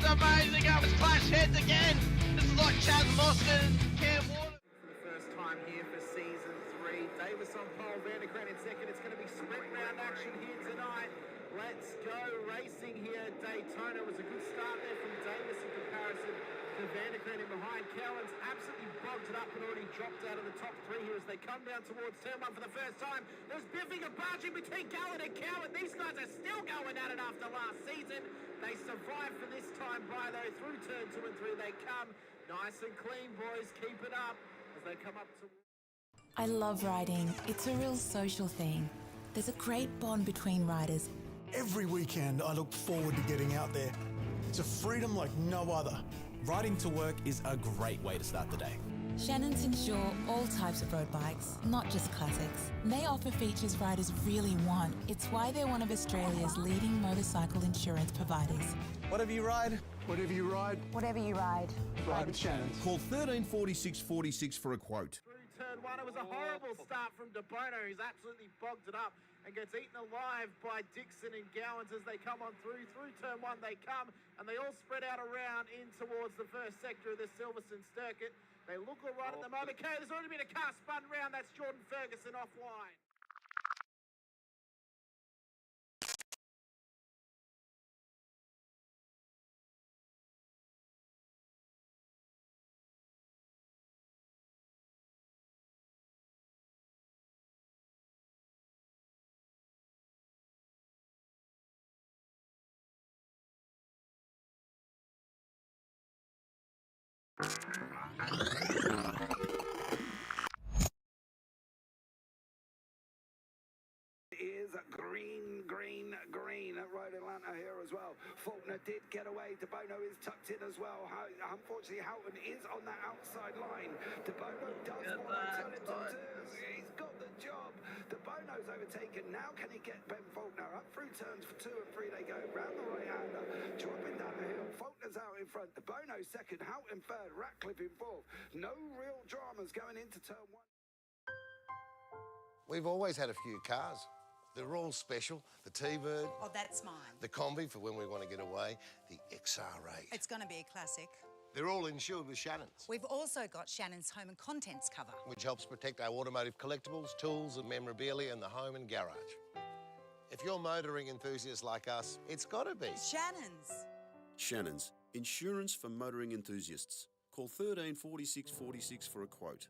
is amazing. It was clash heads again. This is like Chaz Mostyn, Cam Water. For the first time here for season 3. Davis on pole, Vanderkran in second. It's going to be sprint round action here tonight. Let's go racing here at Daytona. It was a good start there from Davis in comparison to Vanderkran in behind. Cowan's absolutely bogged it up and already dropped out of the top 3 here as they come down towards turn 1 for the first time. There's biffing and barging between Gallen and Cowan. These guys are still going at it after last season. They survived for this time by though. Through turn 2 and 3 they come. Nice and clean, boys. Keep it up as they come up to... I love riding. It's a real social thing. There's a great bond between riders. Every weekend I look forward to getting out there. It's a freedom like no other. Riding to work is a great way to start the day. Shannons insure all types of road bikes, not just classics. They offer features riders really want. It's why they're one of Australia's leading motorcycle insurance providers. Whatever you ride, whatever you ride, Whatever you ride, ride with Shannons. Call 134646 for a quote. Through turn 1, it was a horrible start from De Bono, who's absolutely bogged it up and gets eaten alive by Dixon and Gowans as they come on through. Through turn 1 they come, and they all spread out around in towards the first sector of the Silverstone circuit. They look all right at the moment. Okay, there's already been a car spun round. That's Jordan Ferguson offline. Is green at Road Atlanta here as well. Faulkner did get away. De Bono is tucked in as well. Unfortunately, Houghton is on that outside line. De Bono does want to turn it to twos. He's got the job. De Bono's overtaken. Now can he get Ben Faulkner up through turns for 2 and 3? They go round the right-hander, dropping down the hill. Faulkner's out in front. De Bono second. Houghton third. Ratcliffe in fourth. No real dramas going into turn 1. We've always had a few cars. They're all special. The T-Bird. Oh, that's mine. The Combi for when we want to get away. The XR8. It's going to be a classic. They're all insured with Shannons, We've also got Shannon's home and contents cover. which helps protect our automotive collectibles, tools and memorabilia in the home and garage. If you're motoring enthusiasts like us, it's got to be. Shannon's. Shannons, insurance for motoring enthusiasts. Call 134646 for a quote.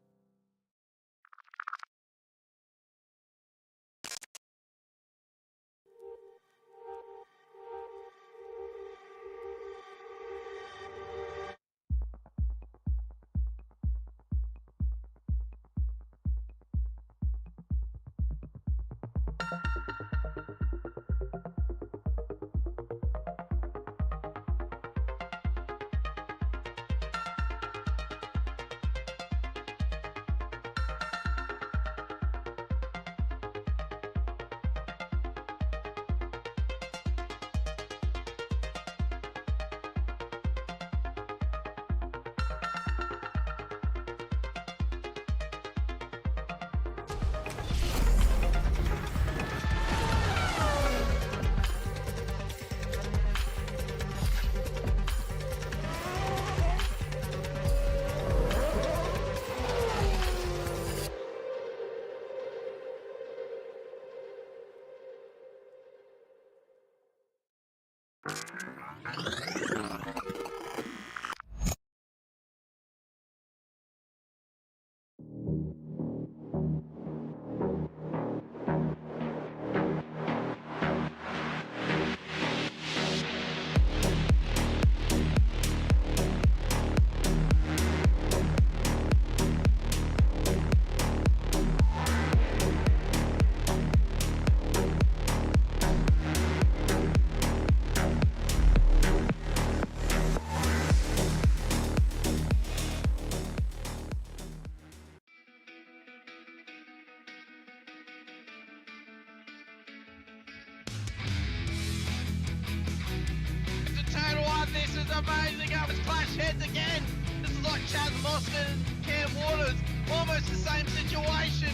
amazing. It was clash heads again. This is like Chaz Mostyn, Cam Waters, almost the same situation.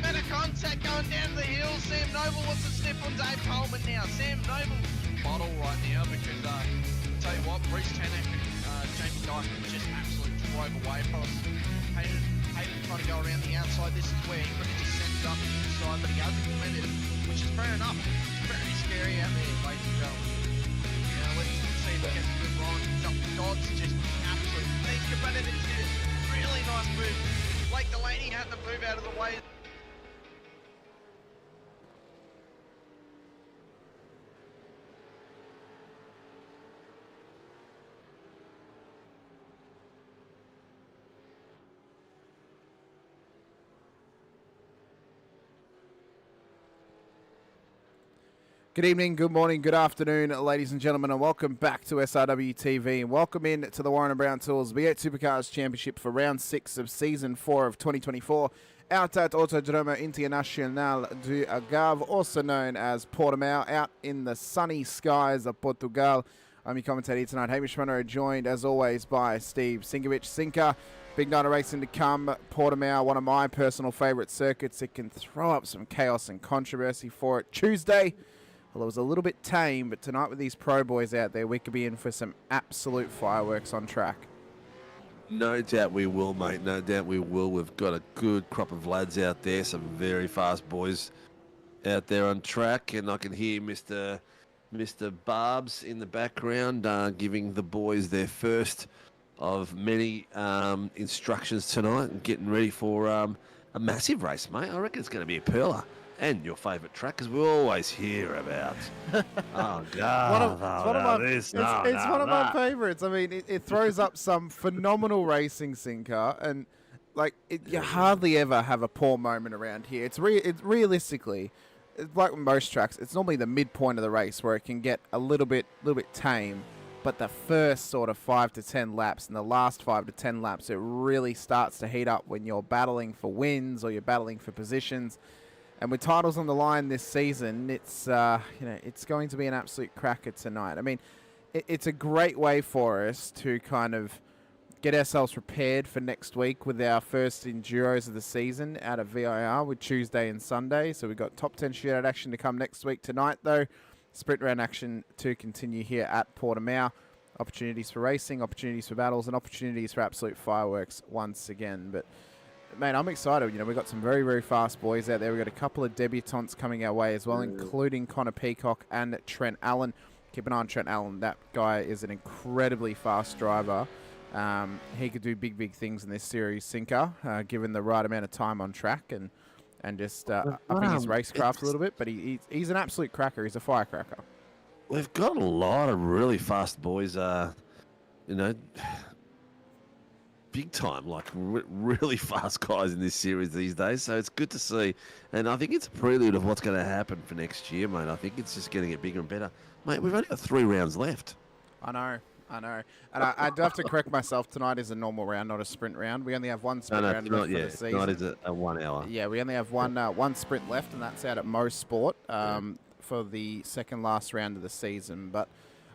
Better contact going down the hill. Sam Noble wants to sniff on Dave Coleman now. Sam Noble bottle right now because tell you what, Bruce Tanek and Jamie Dyson just absolutely drove away from us. Hayden trying to go around the outside. This is where he could have just sent it up the inside, but he hasn't committed, which is fair enough. It's very scary out there, ladies and gentlemen. Let's see if we get a good run. Dodd's just absolute thinker, but it's a really nice move. Blake Delaney had to move out of the way. Good evening, good morning, good afternoon, ladies and gentlemen, and welcome back to SRW TV. And welcome in to the Warren & Brown Tools V8 Supercars Championship for Round 6 of Season 4 of 2024 out at Autodromo Internacional do Algarve, also known as Portimao, out in the sunny skies of Portugal. I'm your commentator tonight, Hamish Munro, joined as always by Steve Sinkovic. Sinker, big night of racing to come. Portimao, one of my personal favourite circuits. It can throw up some chaos and controversy for it. Tuesday, well, it was a little bit tame, but tonight with these pro boys out there, we could be in for some absolute fireworks on track. No doubt we will, mate. No doubt we will. We've got a good crop of lads out there, some very fast boys out there on track, and I can hear Mr. Barbs in the background giving the boys their first of many instructions tonight and getting ready for a massive race, mate. I reckon it's going to be a pearler. And your favourite track, because we always hear about. Oh, God. It's one of my favourites. I mean, it throws up some phenomenal racing, Sinker, and you hardly ever have a poor moment around here. It's realistically, it's like with most tracks, it's normally the midpoint of the race where it can get a little bit tame, but the first sort of 5 to 10 laps and the last 5 to 10 laps, it really starts to heat up when you're battling for wins or you're battling for positions. And with titles on the line this season, it's it's going to be an absolute cracker tonight. I mean, it's a great way for us to kind of get ourselves prepared for next week with our first Enduros of the season out of VIR with Tuesday and Sunday. So we've got top 10 shootout action to come next week. Tonight, though, sprint round action to continue here at Portimao. Opportunities for racing, opportunities for battles, and opportunities for absolute fireworks once again. But mate, I'm excited. We've got some very, very fast boys out there. We've got a couple of debutantes coming our way as well, including Connor Peacock and Trent Allen. Keep an eye on Trent Allen. That guy is an incredibly fast driver. He could do big, big things in this series, Sinker, given the right amount of time on track and just upping his racecraft a little bit. But he's an absolute cracker. He's a firecracker. We've got a lot of really fast boys, big time, really fast guys in this series these days. So it's good to see. And I think it's a prelude of what's going to happen for next year, mate. I think it's just going to get bigger and better. Mate, we've only got 3 rounds left. I know. And I do have to correct myself. Tonight is a normal round, not a sprint round. We only have one sprint round left for the season. Tonight is a 1 hour. Yeah, we only have one sprint left, and that's out at Mo Sport for the second last round of the season. But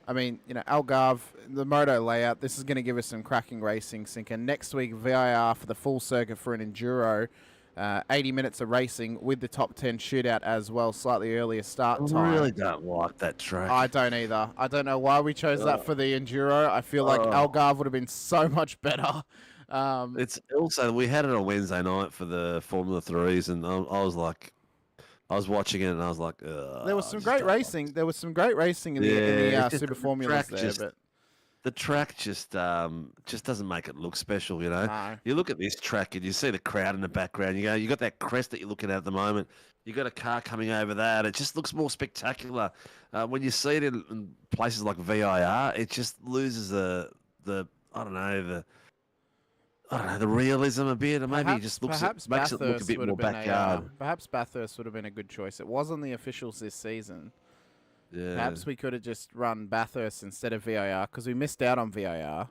I mean, Algarve, the moto layout, this is going to give us some cracking racing, Sinker. Next week, VIR for the full circuit for an Enduro. 80 minutes of racing with the top 10 shootout as well, slightly earlier start time. I really don't like that track. I don't either. I don't know why we chose that for the Enduro. I feel like Algarve would have been so much better. It's also, we had it on Wednesday night for the Formula 3s, and I was watching it and I was like, there was some great racing. There was some great racing in the Super Formulas there, but the track just doesn't make it look special, No. You look at this track and you see the crowd in the background. You got that crest that you're looking at the moment. You got a car coming over that. It just looks more spectacular. When you see it in places like VIR, it just loses the realism a bit, and maybe it just makes it look a bit more backyard. Perhaps Bathurst would have been a good choice. It was on the officials this season. Yeah. Perhaps we could have just run Bathurst instead of VIR, because we missed out on VIR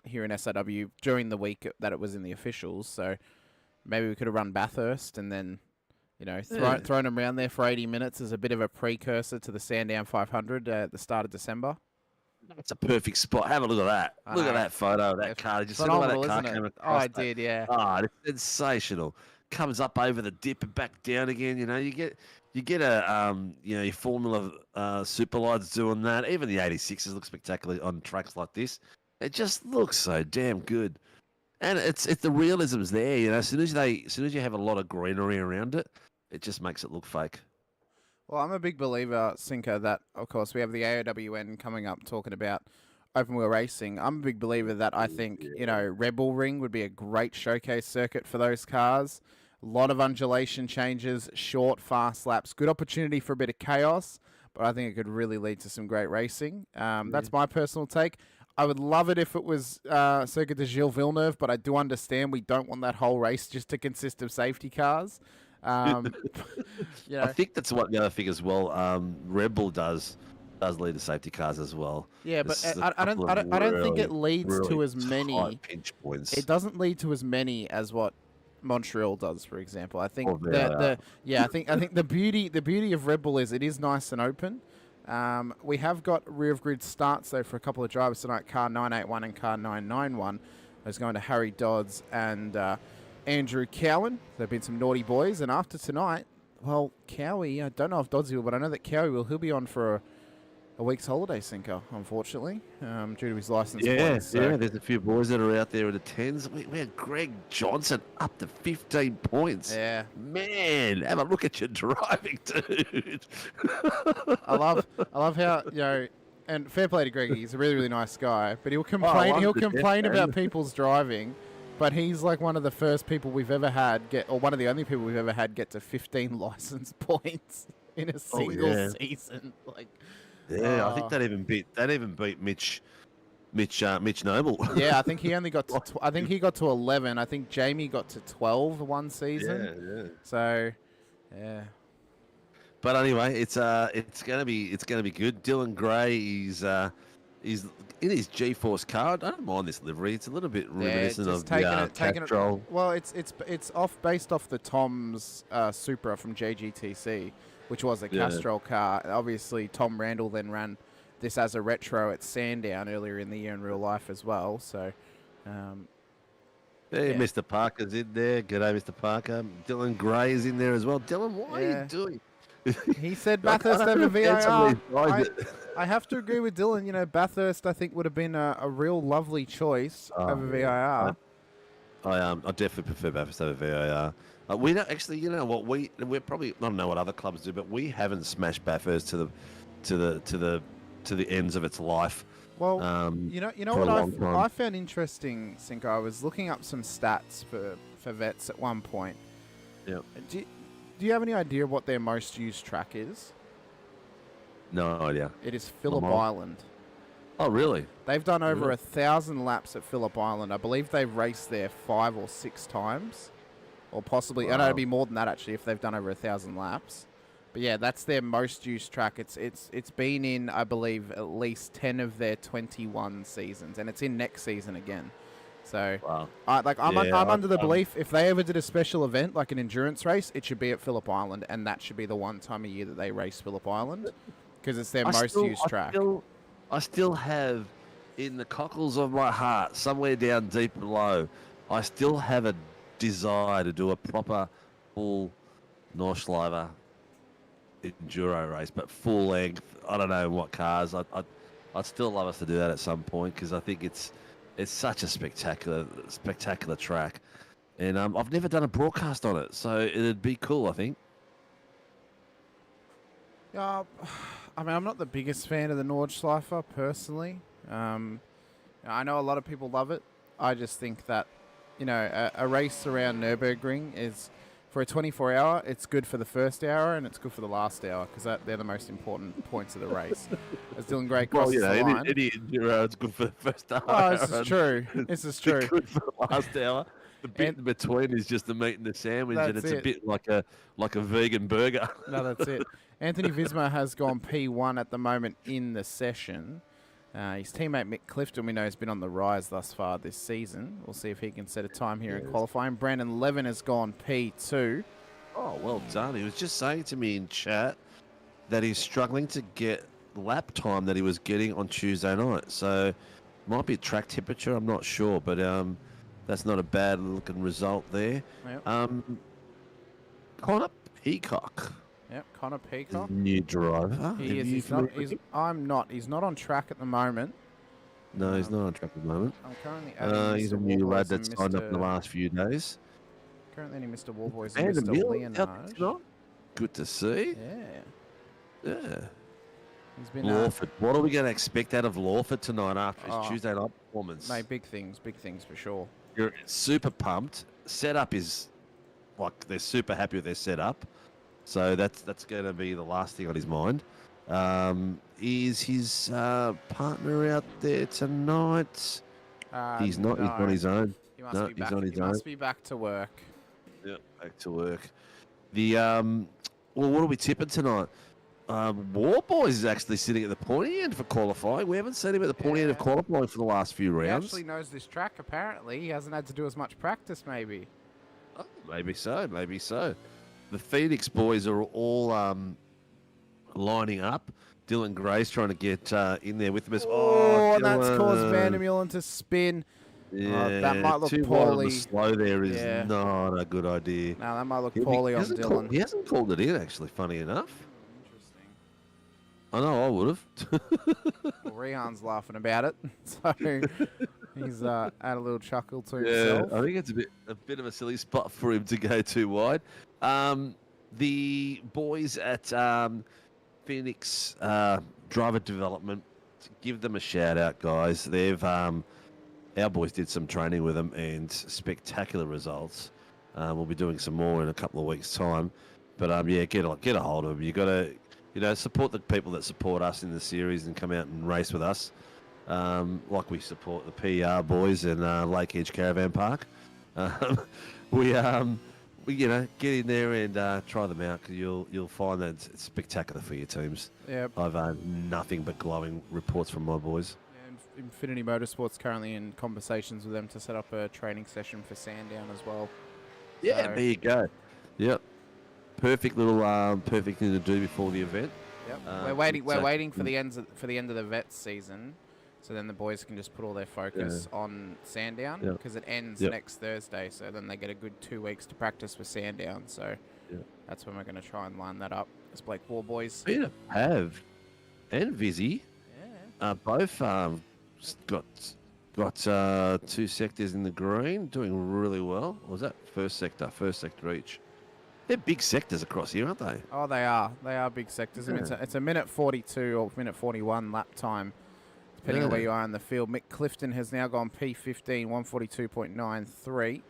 here in SRW during the week that it was in the officials. So maybe we could have run Bathurst and then, thrown them around there for 80 minutes as a bit of a precursor to the Sandown 500 at the start of December. That's a perfect spot. Have a look at that. Look at that photo of that car. Did you see the way that car came across? I did, yeah. Oh, it's sensational. comes up over the dip and back down again. You know, you get a your Formula Superlights doing that. Even the 86s look spectacular on tracks like this. It just looks so damn good, and it's the realism's there. You know, as soon as you have a lot of greenery around it, it just makes it look fake. Well, I'm a big believer, Sinker, that, of course, we have the AOWN coming up talking about open wheel racing. I'm a big believer that I think, Rebel Ring would be a great showcase circuit for those cars. A lot of undulation changes, short, fast laps, good opportunity for a bit of chaos, but I think it could really lead to some great racing. That's my personal take. I would love it if it was Circuit de Gilles Villeneuve, but I do understand we don't want that whole race just to consist of safety cars. I think that's what the other thing as well. Rebel does lead to safety cars as well. Yeah, but I don't think it leads to as many pinch points. It doesn't lead to as many as what Montreal does, for example. I think I think the beauty of Rebel is it is nice and open. We have got rear of grid starts though for a couple of drivers tonight. Car 981 and car 991 is going to Harry Dodds and Andrew Cowan. There have been some naughty boys, and after tonight, well, Cowie, I don't know if Dodds will, but I know that Cowie will. He'll be on for a week's holiday, Sinker, unfortunately, due to his license points. So. Yeah, there's a few boys that are out there in the 10s. We had Greg Johnson up to 15 points. Yeah. Man, have a look at your driving, dude. I love how, and fair play to Greg, he's a really, really nice guy, but he'll complain about people's driving. But he's like one of the first people we've ever had or one of the only people we've ever had get to 15 license points in a single season. Like, I think that even beat Mitch Noble. Yeah, I think he only got to 11. I think Jamie got to 12 one season. Yeah. So, yeah. But anyway, it's gonna be good. Dylan Gray is in his G-Force car. I don't mind this livery. It's a little bit reminiscent of the Castrol. Well, it's based off the Tom's Supra from JGTC, which was a Castrol car. Obviously, Tom Randall then ran this as a retro at Sandown earlier in the year in real life as well. So, Mr. Parker's in there. G'day, Mr. Parker. Dylan Gray is in there as well. Dylan, what are you doing? He said Bathurst over VAR. I have to agree with Dylan. Bathurst, I think, would have been a real lovely choice over VAR. I definitely prefer Bathurst over VAR. We don't actually, we're probably, I don't know what other clubs do, but we haven't smashed Bathurst to the ends of its life. Well, what I found interesting, Cinco. I was looking up some stats for vets at one point. Yeah. Do you have any idea what their most used track is? No idea. It is Phillip Island. Oh, really? They've done over 1,000 laps at Phillip Island. I believe they've raced there 5 or 6 times. Or possibly, I know it'd be more than that actually if they've done over 1,000 laps. But yeah, that's their most used track. It's been in, I believe, at least 10 of their 21 seasons. And it's in next season again. So, I'm under the belief if they ever did a special event like an endurance race, it should be at Phillip Island, and that should be the one time a year that they race Phillip Island because it's their most used track. I still have in the cockles of my heart, somewhere down deep below, I still have a desire to do a proper full Nordschleifer enduro race, but full length. I don't know what cars. I'd still love us to do that at some point because I think it's such a spectacular track, and I've never done a broadcast on it, so it'd be cool, I think. I mean, I'm not the biggest fan of the Nordschleifer personally. I know a lot of people love it. I just think that, a race around Nürburgring is, for a 24-hour, it's good for the first hour and it's good for the last hour because they're the most important points of the race. As Dylan Gray crosses the line. Any enduro, it's good for the first hour. Oh, this is true. This is true. It's good for the last hour. The bit in between is just the meat and the sandwich, and it's a bit like a vegan burger. No, that's it. Anthony Visma has gone P1 at the moment in the session. His teammate Mick Clifton, we know, has been on the rise thus far this season. We'll see if he can set a time here in qualifying. Brandon Levin has gone P2. Oh, well done. He was just saying to me in chat that he's struggling to get lap time that he was getting on Tuesday night. So might be track temperature, I'm not sure, but that's not a bad looking result there. Yep. Connor Peacock. Yep, Connor Peacock. New driver. He is. He's not. I'm not. He's not on track at the moment. No, he's not on track at the moment. I'm currently adding he's a Mr. new lad Warboys that's and signed up in the Mr. last few days. Currently, Mr. Warboys And and Mr. Emil out Leonard. tonight. Good to see. Yeah. Yeah. He's been. Lawford. What are we going to expect out of Lawford tonight after his Tuesday night performance? Mate, big things for sure. You're super pumped. Setup is like they're super happy with their setup, so that's going to be the last thing on his mind. Is his partner out there tonight? He's not. No. He's on his own. He must No, be he's back. on his He own. must be back to work. Yep, back to work. The well, what are we tipping tonight? Warboys is actually sitting at the pointy end for qualifying. We haven't seen him at the pointy end of qualifying for the last few He rounds. actually knows this track. Apparently, he hasn't had to do as much practice. Maybe. Oh, maybe so. Maybe so. The Phoenix boys are all lining up. Dylan Gray's trying to get in there with them. Oh, and that's caused Vandermeulen to spin. Yeah, that might look too wide on poorly. the slow there is Yeah. not a good idea. No, that might look poorly on Dylan. He hasn't called it in, actually, funny enough. Interesting. I know I would have. Well, Rehan's laughing about it, so he's had a little chuckle to Yeah, himself. I think it's a bit of a silly spot for him to go too wide. The boys at Phoenix Driver Development, give them a shout out, guys. They've our boys did some training with them and spectacular results. We'll be doing some more in a couple of weeks' time. But yeah, get a hold of them. You got to support the people that support us in the series and come out and race with us. Like we support the PR boys in Lake Edge Caravan Park. We get in there and try them out because you'll find that it's spectacular for your teams. Yep. I've had nothing but glowing reports from my boys. And Infinity Motorsport's currently in conversations with them to set up a training session for Sandown as well. Yeah, So- there you go. Yep. Perfect little perfect thing to do before the event. Yep. We're waiting for the end of the vets season, so then the boys can just put all their focus on Sandown because it ends next Thursday. So then they get a good 2 weeks to practice with Sandown. So that's when we're going to try and line that up. As Blake Warboys. Peter Pav and Vizzy, both got 2 sectors in the green, doing really well. Or was that first sector each? They're big sectors across here, aren't they? Oh, they are. They are big sectors. I mean, it's a minute 42 or minute 41 lap time, depending on where you are in the field. Mick Clifton has now gone P15, 142.93.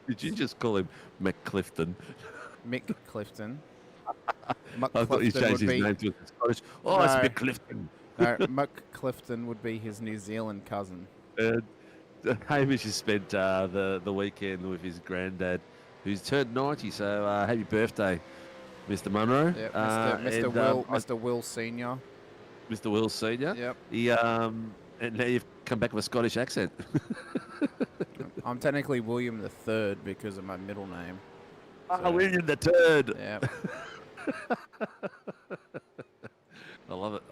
Did you just call him McClifton? Mick Clifton. I thought you changed his name to Scottish. Oh, it's Mick Clifton. No, Mick Clifton would be his New Zealand cousin. Hamish has spent the weekend with his granddad, who's turned 90. So happy birthday, Mr. Munro. Yep, Mr. Will Senior. Mr. Will Senior. Yep. He and now you've come back with a Scottish accent. I'm technically William the Third because of my middle name. So. William the Third. Yeah. I love it.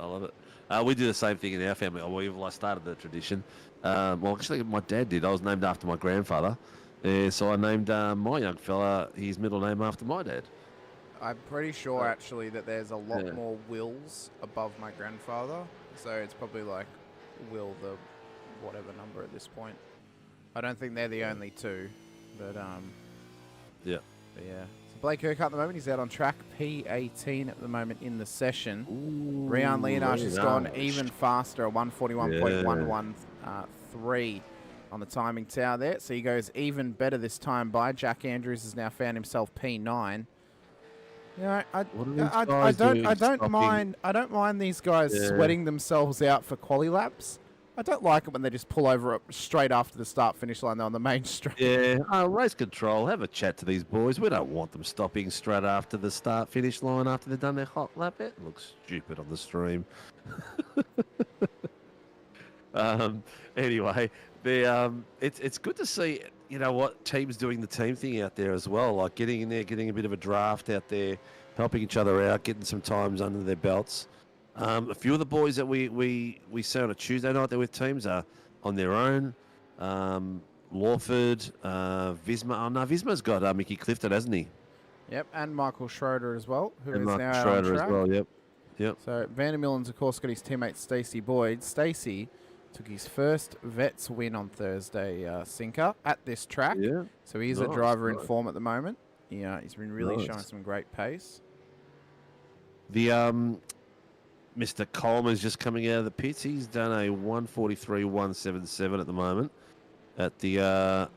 We do the same thing in our family. We've started the tradition. Well, actually, my dad did. I was named after my grandfather. So I named my young fella his middle name after my dad. I'm pretty sure, actually, that there's a lot more Wills above my grandfather. So it's probably like Will the whatever number at this point. I don't think they're the only two. But, yeah. But yeah. So Blake Urquhart at the moment, he's out on track. P18 at the moment in the session. Rian Leonard has gone even faster at 141.113 on the timing tower there. So he goes even better this time by. Jack Andrews has now found himself P9. You know, I don't mind these guys sweating themselves out for quali laps. I don't like it when they just pull over straight after the start-finish line on the main straight. Yeah, race control. Have a chat to these boys. We don't want them stopping straight after the start-finish line after they've done their hot lap. It looks stupid on the stream. Anyway, it's good to see, you know what, teams doing the team thing out there as well, like getting in there, getting a bit of a draft out there, helping each other out, getting some times under their belts. A few of the boys that we see on a Tuesday night there with teams are on their own. Lawford, Visma. Oh no, Visma's got Mickey Clifton, hasn't he? Yep, and Michael Schroeder as well, who And is Mark now out on Schroeder as track. well, yep. Yep. So Vandermeulen's, of course, got his teammate Stacey Boyd. Stacey took his first Vets win on Thursday, Sinker, at this track. Yeah. So he's a Nice, driver in nice. form at the moment. Yeah, he's been really Nice. showing some great pace. The Mr. Coleman's just coming out of the pits. He's done a 143.177 at the moment. At the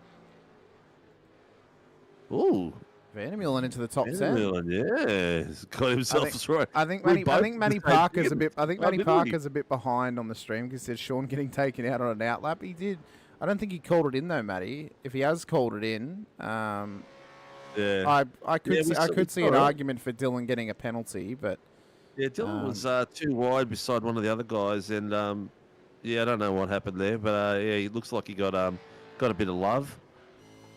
Vandermeulen into the top 10. Vandermeulen, yeah, he's got himself through. I think We Manny both Parker's a taken bit. I think him. Manny Didn't we? Parker's a bit behind on the stream because there's Sean getting taken out on an outlap. He did. I don't think he called it in though, Matty. If he has called it in, Yeah. I could Yeah, see, we I saw- could we see saw an it. argument for Dylan getting a penalty, but Yeah, Dylan was too wide beside one of the other guys, and yeah, I don't know what happened there, but yeah, he looks like he got a bit of love,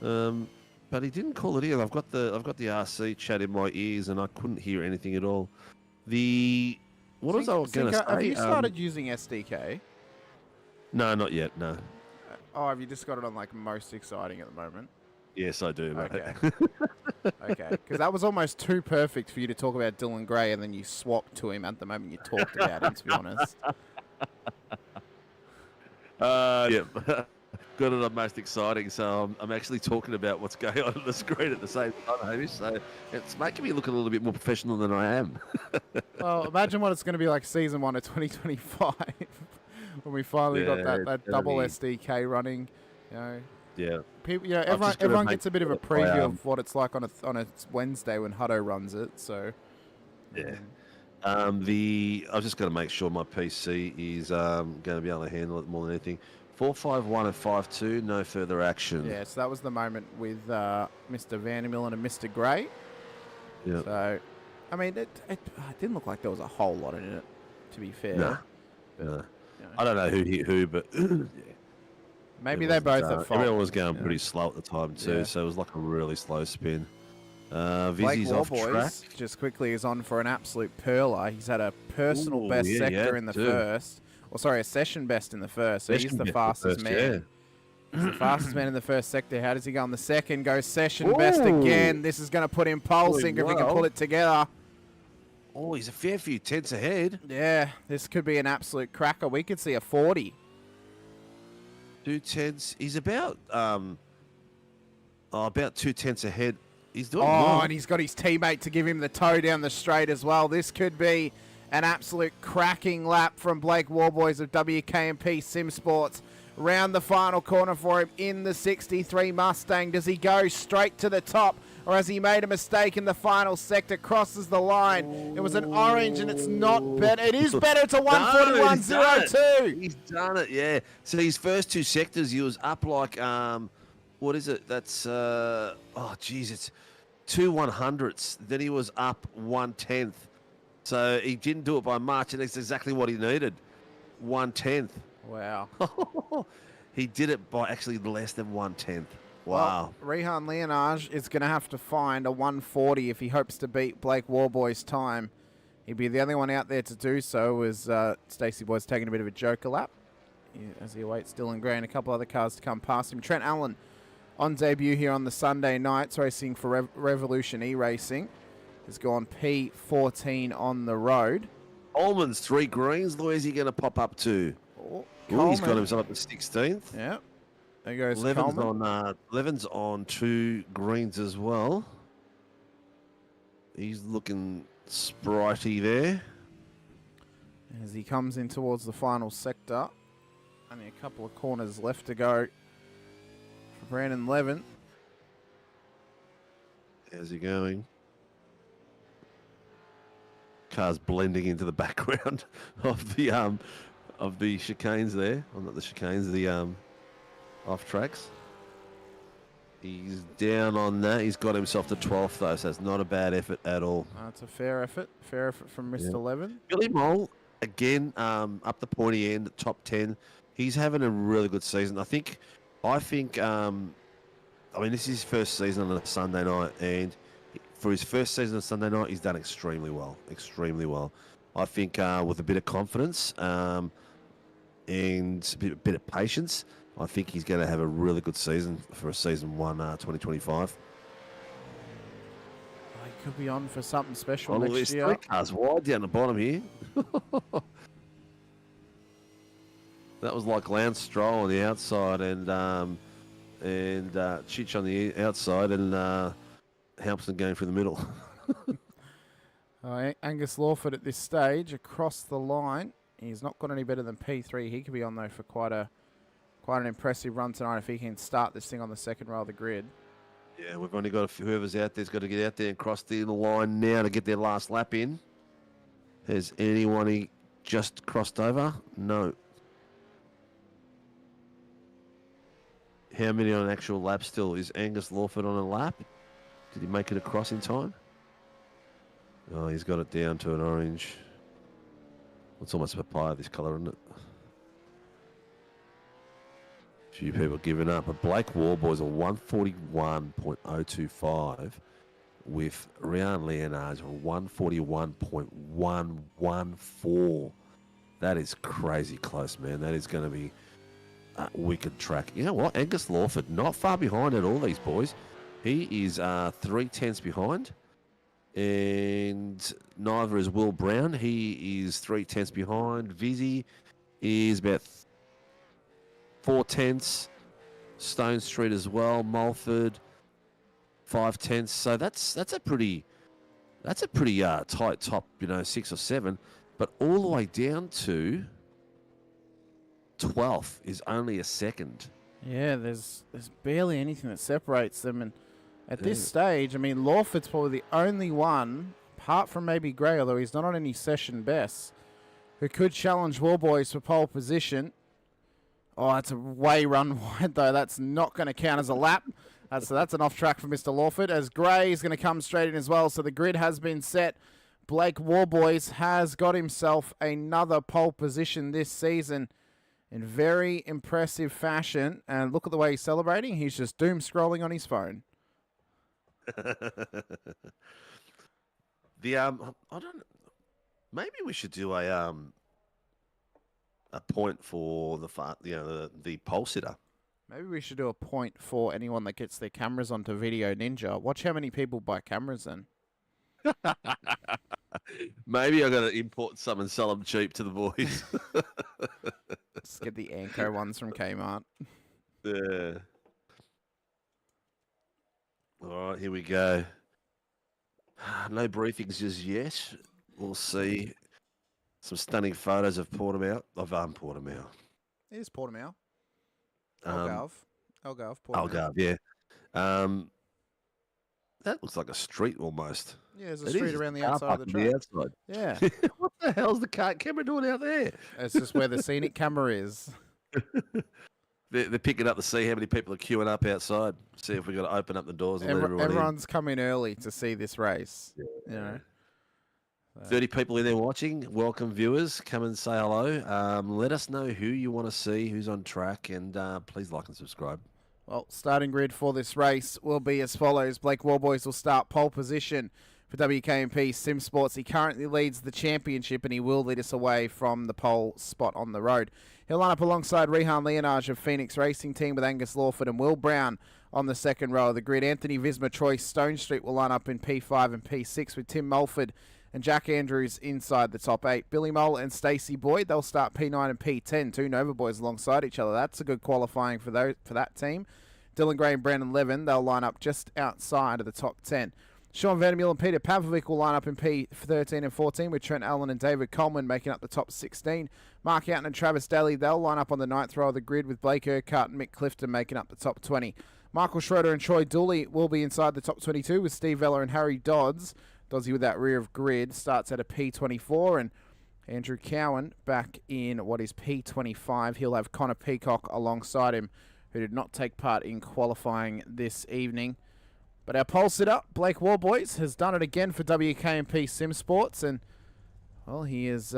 but he didn't call it in. I've got the RC chat in my ears, and I couldn't hear anything at all. What was I going to say? Have you started using SDK? No, not yet. No. Oh, have you just got it on like most exciting at the moment? Yes, I do. Mate. Okay. Okay, because that was almost too perfect for you to talk about Dylan Gray, and then you swapped to him at the moment you talked about him, to be honest. Yeah. Got it on most exciting, so I'm actually talking about what's going on the screen at the same time, Hamish. So it's making me look a little bit more professional than I am. Well, imagine what it's going to be like season 1 of 2025 when we finally got that it's double gonna be- SDK running. You know, Yeah. people, you know, I've just gotta everyone make gets a bit of a sure I, preview of what it's like on a Wednesday when Hutto runs it. So Yeah. I've just got to make sure my PC is going to be able to handle it more than anything. 451 and 52, no further action. yeah, so that was the moment with Mr. Vandermeulen and Mr. Gray. Yeah. So, I mean, it didn't look like there was a whole lot in it, to be fair. No. But, No. you know, I don't know who hit who, but yeah. maybe It they're wasn't, both at fault. Everyone was going Yeah. pretty slow at the time too, Yeah. so it was like a really slow spin. Blake Vizzy's off track. Warboys just quickly is on for an absolute perler. He's had a personal best yeah, sector yeah, in the too. first. Well, sorry, a session best in the first. So he's Session the best fastest first, man. He's the fastest man in the first sector. How does he go on the second? Goes session best Ooh. again. This is going to put him pole Doing sync if he can well. pull it together. Oh, he's a fair few tenths ahead. Yeah, this could be an absolute cracker. We could see a 40. 2 tenths. He's about 2 tenths ahead. He's doing Oh, well. and he's got his teammate to give him the toe down the straight as well. This could be an absolute cracking lap from Blake Warboys of WKMP Sim Sports. Round the final corner for him in the 63 Mustang. Does he go straight to the top, or has he made a mistake in the final sector? Crosses the line. It was an orange, and it's not better. It is better to 141.02. He's done it, yeah. So his first 2 sectors, he was up like, what is it? That's, it's 2 100ths. Then he was up 1/10. So he didn't do it by much, and that's exactly what he needed. 1/10. Wow. He did it by actually less than 1/10. Wow. Well, Rehan Leonage is going to have to find a 140 if he hopes to beat Blake Warboy's time. He'd be the only one out there to do so, as Stacey Boyd's taking a bit of a joker lap as he awaits Dylan Gray and a couple other cars to come past him. Trent Allen on debut here on the Sunday nights, racing for Revolution E-Racing. Has gone P14 on the road. Coleman's 3 greens. Where's he going to pop up to? Oh, Ooh, he's got Coleman. himself up to 16th. Yeah. There goes Levin's Coleman. Levin's on 2 greens as well. He's looking spritey there. As he comes in towards the final sector. Only a couple of corners left to go for Brandon Levin. How's he going? Car's blending into the background of the chicanes there. Well, not the chicanes, the off tracks. He's down on that. He's got himself to 12th though, so it's not a bad effort at all. That's a fair effort. Fair effort from Mr. Yeah. Levin. Billy Mole, again, up the pointy end, top 10. He's having a really good season. I think, this is his first season on a Sunday night, and for his first season on Sunday night, he's done extremely well. Extremely well. I think with a bit of confidence and a bit of patience, I think he's going to have a really good season for a season 1 2025. He could be on for something special Oh, next there's year. 3 cars wide down the bottom here. That was like Lance Stroll on the outside and Chich on the outside and Hampson going through the middle. Angus Lawford at this stage across the line. He's not got any better than P3. He could be on though for quite an impressive run tonight if he can start this thing on the second row of the grid. Yeah, we've only got whoever's out there's got to get out there and cross the line now to get their last lap in. Has anyone just crossed over? No. How many on an actual lap still? Is Angus Lawford on a lap? Did he make it across in time? Oh, he's got it down to an orange. It's almost a papaya, this colour, isn't it? Few people giving up. But Blake Warboys are 141.025 with Rian Leonard's 141.114. That is crazy close, man. That is going to be a wicked track. You know what? Angus Lawford, not far behind at all, these boys. He is 3/10 behind. And neither is Will Brown. He is 3/10 behind. Vizzy is about 4/10. Stone Street as well. Mulford 5/10. So that's a pretty tight top, 6 or 7. But all the way down to 12th is only a second. Yeah, there's barely anything that separates them, and at this stage, I mean, Lawford's probably the only one, apart from maybe Gray, although he's not on any session bests, who could challenge Warboys for pole position. Oh, that's a way run wide, though. That's not going to count as a lap. That's an off track for Mr. Lawford, as Gray is going to come straight in as well. So the grid has been set. Blake Warboys has got himself another pole position this season in very impressive fashion. And look at the way he's celebrating. He's just doom scrolling on his phone. I don't. Maybe we should do a point for the pole sitter. Maybe we should do a point for anyone that gets their cameras onto Video Ninja. Watch how many people buy cameras then. Maybe I got to import some and sell them cheap to the boys. Let's get the Anko ones from Kmart. Yeah. All right, here we go. No briefings just yet. We'll see some stunning photos of Portimao. Portimao. It is Portimao. Algarve, Portimao. Algarve, yeah. That looks like a street almost. Yeah, there's a street around the outside of the track. Outside. Yeah. What the hell's the camera doing out there? It's just where the scenic camera is. They're picking up to see how many people are queuing up outside. See if we've got to open up the doors and let everyone everyone's coming early to see this race. Yeah. 30 people in there watching. Welcome, viewers. Come and say hello. Let us know who you want to see, who's on track, and please like and subscribe. Well, starting grid for this race will be as follows. Blake Warboys will start pole position for WKMP Sim Sports. He currently leads the championship, and he will lead us away from the pole spot on the road. He'll line up alongside Rehan Leonage of Phoenix Racing Team with Angus Lawford and Will Brown on the second row of the grid. Anthony Visma Troy Stone Street will line up in P5 and P6 with Tim Mulford and Jack Andrews inside the top 8. Billy Mole and Stacey Boyd, they'll start P9 and P10. Two Nova boys alongside each other. That's a good qualifying for that team. Dylan Gray and Brandon Levin, they'll line up just outside of the top 10. Sean Vandermeer and Peter Pavlovic will line up in P13 and 14 with Trent Allen and David Coleman making up the top 16. Mark Oughton and Travis Daly, they'll line up on the 9th row of the grid with Blake Urquhart and Mick Clifton making up the top 20. Michael Schroeder and Troy Dooley will be inside the top 22 with Steve Vella and Harry Dodds. Doddsy with that rear of grid starts at a P24, and Andrew Cowan back in what is P25. He'll have Connor Peacock alongside him, who did not take part in qualifying this evening. But our pole sitter, Blake Warboys, has done it again for WKMP Sim Sports, and well, he's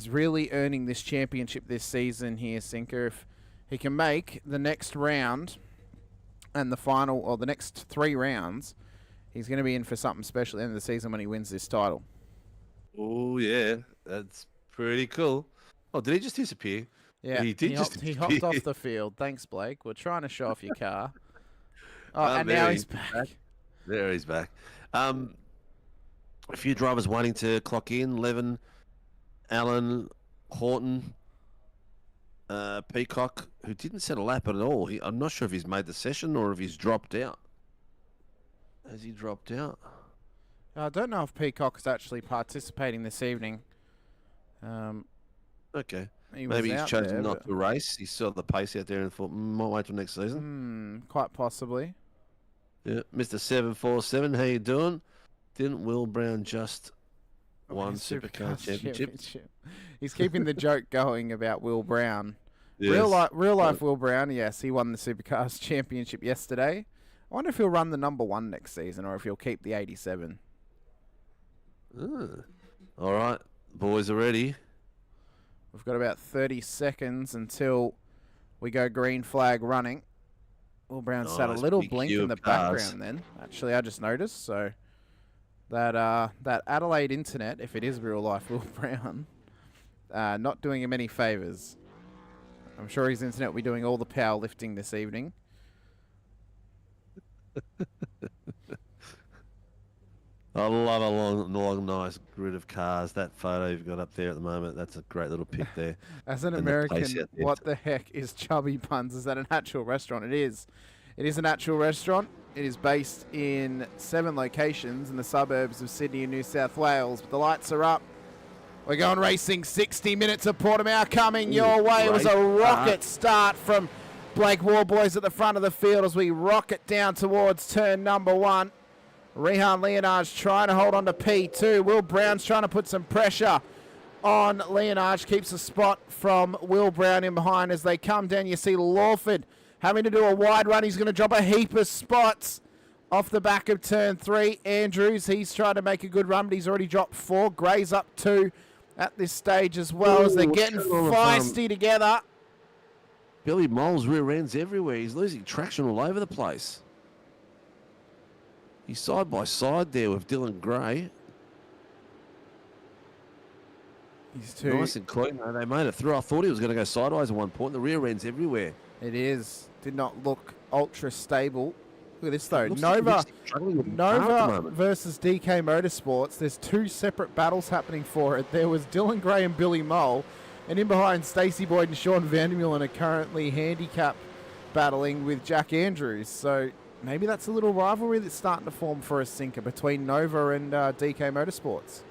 really earning this championship this season here, Sinker. If he can make the next round and the final, or the next 3 rounds, he's going to be in for something special at the end of the season when he wins this title. Oh, yeah. That's pretty cool. Oh, did he just disappear? Yeah, he did just disappear. He hopped off the field. Thanks, Blake. We're trying to show off your car. Oh, and now he's back. There he's back. A few drivers waiting to clock in. Levin, Allen, Horton, Peacock, who didn't set a lap at all. I'm not sure if he's made the session or if he's dropped out. Has he dropped out? I don't know if Peacock is actually participating this evening. Okay. Maybe he's chosen not to race. He saw the pace out there and thought, might wait till next season. Quite possibly. Yeah, Mr. 747, how you doing? Didn't Will Brown just won Supercars Championship? He's keeping the joke going about Will Brown. Yes. Real life Will Brown, yes, he won the Supercars Championship yesterday. I wonder if he'll run the number 1 next season or if he'll keep the 87. All right, boys are ready. We've got about 30 seconds until we go green flag running. Will Brown's had a little blink in the background then. Actually, I just noticed. So that Adelaide internet, if it is real life Will Brown, not doing him any favours. I'm sure his internet will be doing all the powerlifting this evening. I love a long, nice grid of cars. That photo you've got up there at the moment, that's a great little pic there. As an American, what the heck is Chubby Puns? Is that an actual restaurant? It is. It is an actual restaurant. It is based in 7 locations in the suburbs of Sydney and New South Wales. But the lights are up. We're going racing. 60 minutes of Portimao coming your way. It was a rocket start from Blake Warboys at the front of the field as we rocket down towards turn number 1. Rehan Leonage trying to hold on to P2. Will Brown's trying to put some pressure on Leonage. Keeps a spot from Will Brown in behind as they come down. You see Lawford having to do a wide run. He's going to drop a heap of spots off the back of turn 3. Andrews, he's trying to make a good run, but he's already dropped 4. Gray's up 2 at this stage as well as they're getting feisty together. Billy Mole's rear ends everywhere. He's losing traction all over the place. He's side by side there with Dylan Gray. He's too nice and clean. They made it through. I thought he was going to go sideways at one point. The rear end's everywhere. It is. Did not look ultra stable. Look at this though. Nova versus DK Motorsports. There's 2 separate battles happening for it. There was Dylan Gray and Billy Mole. And in behind, Stacey Boyd and Sean Vandermeulen are currently handicap battling with Jack Andrews. So maybe that's a little rivalry that's starting to form for a sinker between Nova and DK Motorsports.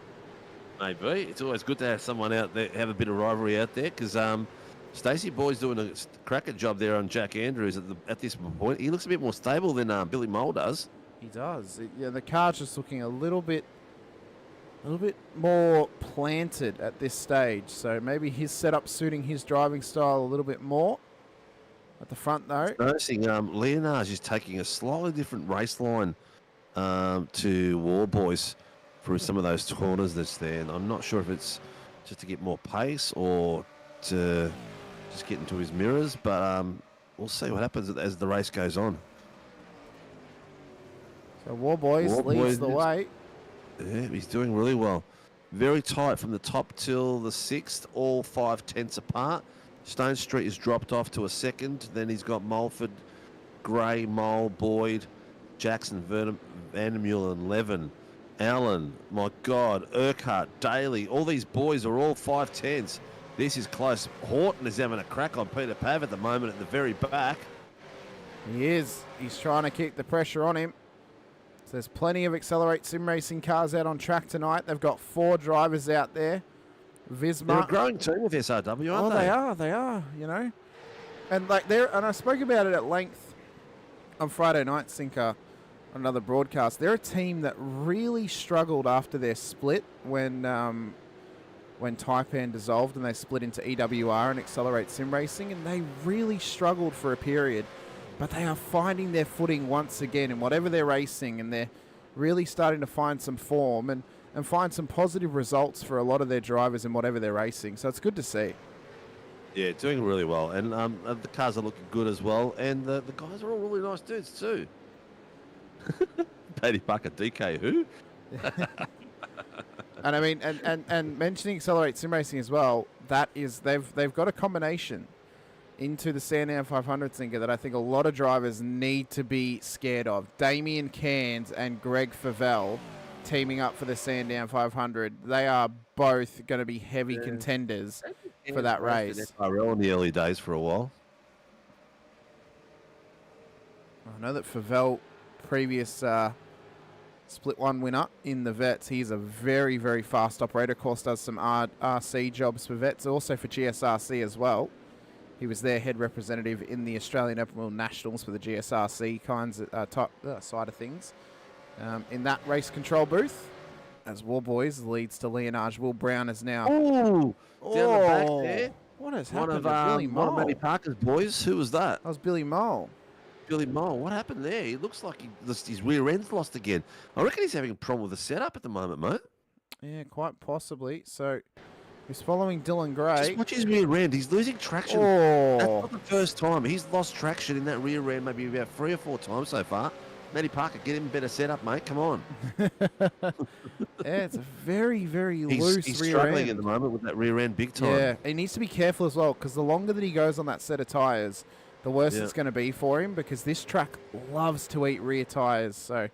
Maybe. It's always good to have someone out there, have a bit of rivalry out there, because Stacey Boyd's doing a cracker job there on Jack Andrews at this point. He looks a bit more stable than Billy Mole does. He does. Yeah, the car's just looking a little bit more planted at this stage. So maybe his setup suiting his driving style a little bit more. At the front, though. Noticing Leonage is taking a slightly different race line to Warboys through some of those corners that's there. And I'm not sure if it's just to get more pace or to just get into his mirrors. But we'll see what happens as the race goes on. So Warboys leads the way. Yeah, he's doing really well. Very tight from the top till the 6th, all 5/10 apart. Stone Street is dropped off to a 2nd. Then he's got Mulford, Gray, Mole, Boyd, Jackson, Vandermeulen, Levin, Allen, my God, Urquhart, Daly. All these boys are all 5/10s. This is close. Horton is having a crack on Peter Pav at the moment at the very back. He is. He's trying to keep the pressure on him. So there's plenty of Accelerate Sim Racing cars out on track tonight. They've got 4 drivers out there. Visma. They're a growing team with SRW, aren't they? They are, you know. And I spoke about it at length on Friday night, Sinker, on another broadcast. They're a team that really struggled after their split when Taipan dissolved and they split into EWR and Accelerate Sim Racing, and they really struggled for a period. But they are finding their footing once again in whatever they're racing, and they're really starting to find some form and find some positive results for a lot of their drivers in whatever they're racing. So it's good to see. Yeah, doing really well. And the cars are looking good as well. And the guys are all really nice dudes too. Paddy Bucket, DK, who? And I mean, and mentioning Accelerate Sim Racing as well, that is, they've got a combination into the Sandown 500 sinker that I think a lot of drivers need to be scared of. Damien Cairns and Greg Favell teaming up for the Sandown 500. They are both going to be heavy contenders for that race. SRL in the early days for a while. I know that Favell, previous Split 1 winner in the Vets. He's a very, very fast operator. Of course, does some RC jobs for Vets, also for GSRC as well. He was their head representative in the Australian Open Wheel Nationals for the GSRC side of things. In that race control booth, as Warboys leads to Leonage. Will Brown is now... Down the back there. What has happened One to Billy of Mole? Matty Parker's boys. Who was that? That was Billy Mole. Billy Mole. What happened there? He looks like his rear end's lost again. I reckon he's having a problem with the setup at the moment, mate. Yeah, quite possibly. So he's following Dylan Gray. Just watch his rear end. He's losing traction. Oh. That's not the first time. He's lost traction in that rear end maybe about 3 or 4 times so far. Matty Parker, get him a better setup, mate. Come on. Yeah, it's a very, very loose he's rear struggling end. at the moment with that rear end big time. Yeah, he needs to be careful as well, because the longer that he goes on that set of tyres, the worse it's going to be for him, because this track loves to eat rear tyres. So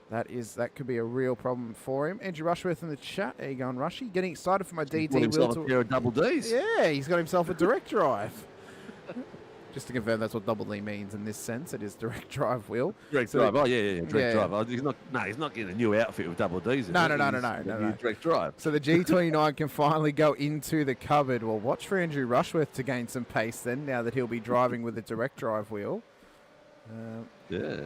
that could be a real problem for him. Andrew Rushworth in the chat. How you going, Rushy? Getting excited for my DD wheel a pair of double Ds. Yeah, he's got himself a direct drive. Just to confirm, that's what double D means in this sense. It is direct drive wheel. Direct drive. Direct drive. Oh, he's not getting a new outfit with double Ds. No. Direct drive. So the G29 can finally go into the cupboard. Well, watch for Andrew Rushworth to gain some pace then, now that he'll be driving with a direct drive wheel. Yeah,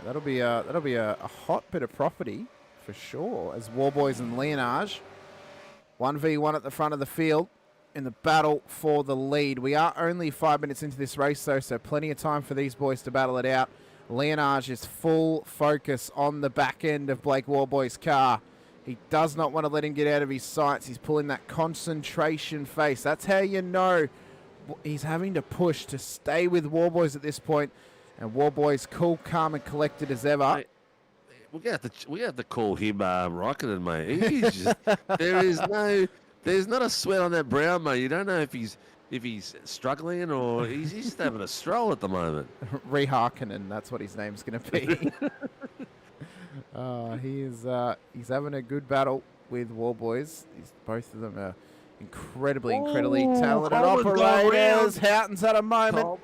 that'll be a hot bit of property for sure. As Warboys and Leonage 1v1 at the front of the field in the battle for the lead. We are only 5 minutes into this race, though, so plenty of time for these boys to battle it out. Leonage is full focus on the back end of Blake Warboy's car. He does not want to let him get out of his sights. He's pulling that concentration face. That's how you know he's having to push to stay with Warboys at this point. And Warboy's cool, calm, and collected as ever. Mate, we have to call him Raikkonen, mate. He's just, there's not a sweat on that brow, mate. You don't know if he's struggling or he's just having a stroll at the moment. Reharkonen, that's what his name's going to be. He's having a good battle with Warboys. Both of them are incredibly talented operators. Houghton's had a moment.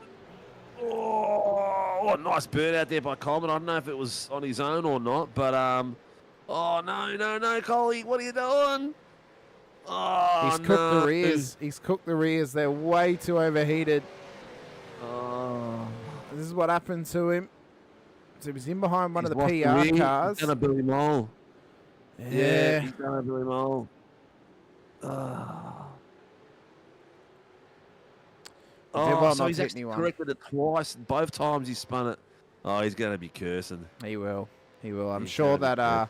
Oh, nice bird out there by Coleman. I don't know if it was on his own or not, but oh no, Coley, what are you doing? Oh, He's cooked the rears. He's cooked the rears. They're way too overheated. Oh, this is what happened to him. So he was in behind one of the PR cars. He's done a Billy Mole. Yeah, he's done a Billy Mole. So he's actually corrected it twice. Both times he spun it. Oh, he's going to be cursing. He will. I'm sure that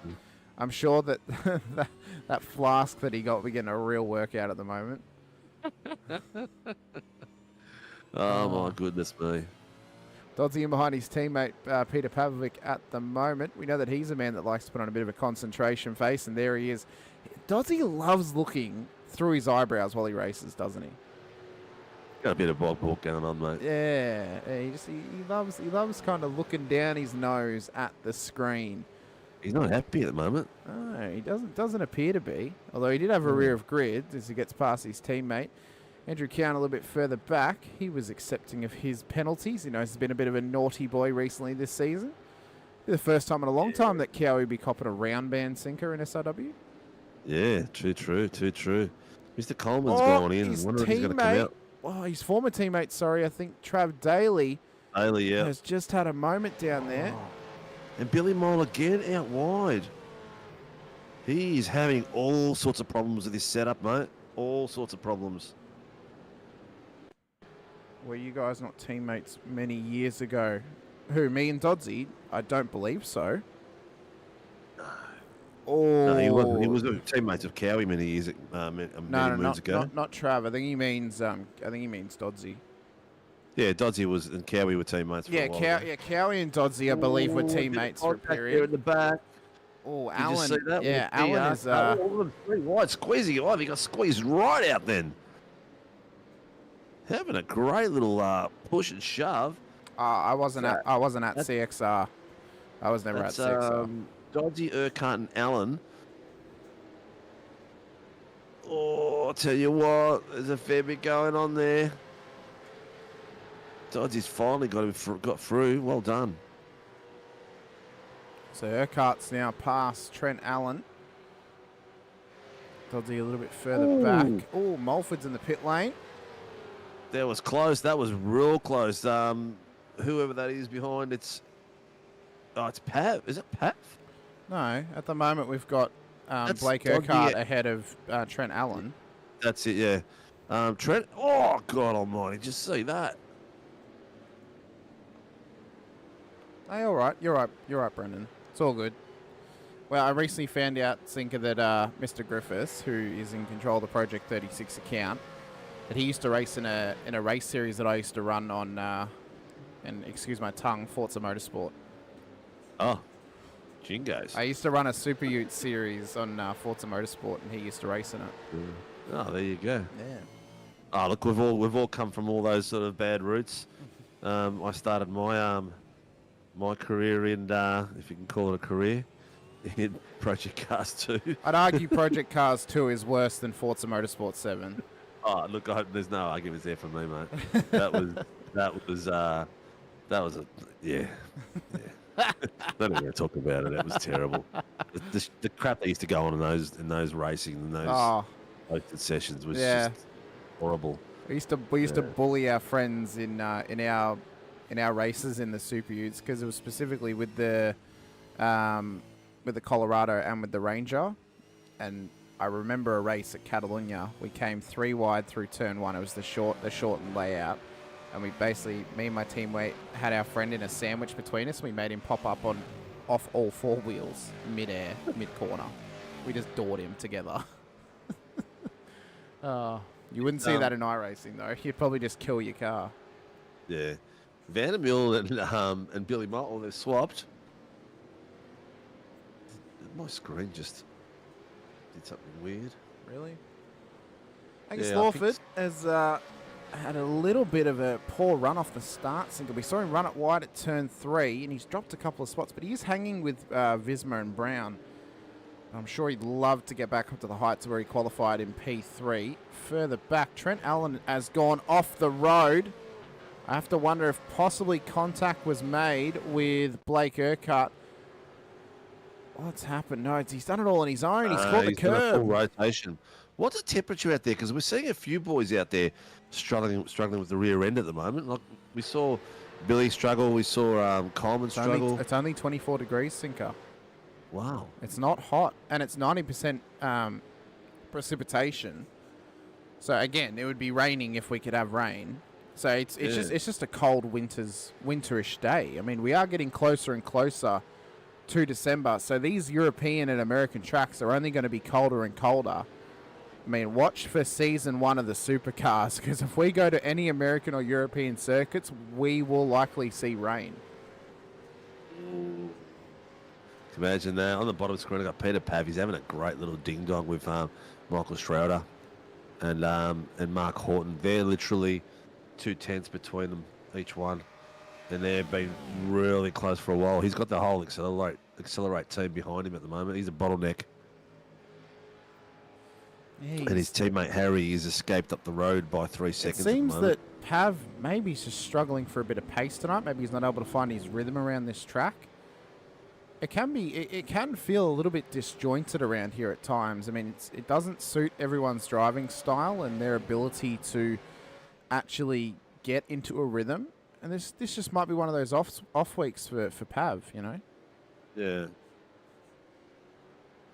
that flask that he got, we're getting a real workout at the moment. Oh my goodness me. Doddsy in behind his teammate Peter Pavlovic at the moment. We know that he's a man that likes to put on a bit of a concentration face, and there he is. Doddsy loves looking through his eyebrows while he races, doesn't he? Got a bit of Bob Hawk going on, mate. Yeah, he loves kind of looking down his nose at the screen. He's not happy at the moment. No, he doesn't appear to be. Although he did have a rear of grid as he gets past his teammate. Andrew Cowan a little bit further back. He was accepting of his penalties. He knows he's been a bit of a naughty boy recently this season. The first time in a long time that Cowie would be copping a round band sinker in SRW. Yeah, too true. Mr. Coleman's gone in. I wonder if he's going to come out. Oh, his former teammate, I think Trav Daly has just had a moment down there. And Billy Mole again out wide. He is having all sorts of problems with this setup, mate. All sorts of problems. Were you guys not teammates many years ago? Who, me and Doddsy? I don't believe so. Oh, no, he wasn't. He was teammates of Cowie many years, many moons ago. Not Trav. I think he means Doddsy. Yeah, Doddsy was and Cowie were teammates. For a while, Cowie and Doddsy, I believe, were teammates for a period. There in the back. Oh, Alan. See that? Yeah, Alan is. Three wide, squeezing it. He got squeezed right out then. having a great little push and shove. I wasn't at CXR. I was never at CXR. Dodgy, Urquhart, and Allen. Oh, I'll tell you what, there's a fair bit going on there. Dodgy's finally got through. Well done. So Urquhart's now past Trent Allen. Dodgy a little bit further back. Oh, Mulford's in the pit lane. That was close. That was real close. Whoever that is behind, it's Pav. Is it Pav? No, at the moment we've got Blake Urquhart ahead of Trent Allen. That's it, yeah. Trent, oh, God almighty, just see that. Hey, all right. You're right, Brendan. It's all good. Well, I recently found out, Sinker, that Mr. Griffiths, who is in control of the Project 36 account, that he used to race in a race series that I used to run on, and excuse my tongue, Forza Motorsport. Oh, Jingos. I used to run a Super Ute series on Forza Motorsport, and he used to race in it. Oh, there you go. Yeah. Oh, look, we've all come from all those sort of bad routes. I started my career in, if you can call it a career, in Project Cars 2. I'd argue Project Cars 2 is worse than Forza Motorsport 7. Oh, look, there's no arguments there from me, mate. That was yeah. Not even going to talk about it. That was terrible. The crap they used to go on in those racing and those sessions was just horrible. We used to bully our friends in our races in the Super Utes because it was specifically with the Colorado and with the Ranger. And I remember a race at Catalunya. We came 3 wide through turn 1. It was the shortened layout. And we basically, me and my teammate had our friend in a sandwich between us. We made him pop up off all 4 wheels, mid-air, mid-corner. We just doored him together. You wouldn't see that in iRacing, though. You'd probably just kill your car. Yeah. Vandermill and Billy Mottle, they've swapped. My screen just did something weird. Really? Angus Lawford has had a little bit of a poor run off the start, Sinker. We saw him run it wide at turn 3, and he's dropped a couple of spots, but he is hanging with Visma and Brown. I'm sure he'd love to get back up to the heights where he qualified in P3. Further back, Trent Allen has gone off the road. I have to wonder if possibly contact was made with Blake Urquhart. What's happened? No, he's done it all on his own. He's caught the curb. Done a full rotation. What's the temperature out there? Because we're seeing a few boys out there struggling with the rear end at the moment. Like we saw Billy struggle. We saw Coleman struggle. It's only 24 degrees, Sinker. Wow. It's not hot, and it's 90% precipitation. So again, it would be raining if we could have rain. So it's just a cold winterish day. I mean, we are getting closer and closer to December. So these European and American tracks are only going to be colder and colder. I mean, watch for season 1 of the Supercars, because if we go to any American or European circuits, we will likely see rain. Imagine that. On the bottom screen, I've got Peter Pav. He's having a great little ding-dong with Michael Schroeder and Mark Horton. They're literally 2 tenths between them, each one. And they've been really close for a while. He's got the whole Accelerate team behind him at the moment. He's a bottleneck. And his teammate Harry has escaped up the road by 3 seconds. It seems that Pav maybe is just struggling for a bit of pace tonight. Maybe he's not able to find his rhythm around this track. It can feel a little bit disjointed around here at times. I mean, it doesn't suit everyone's driving style and their ability to actually get into a rhythm. And this just might be one of those off weeks for Pav, you know? Yeah.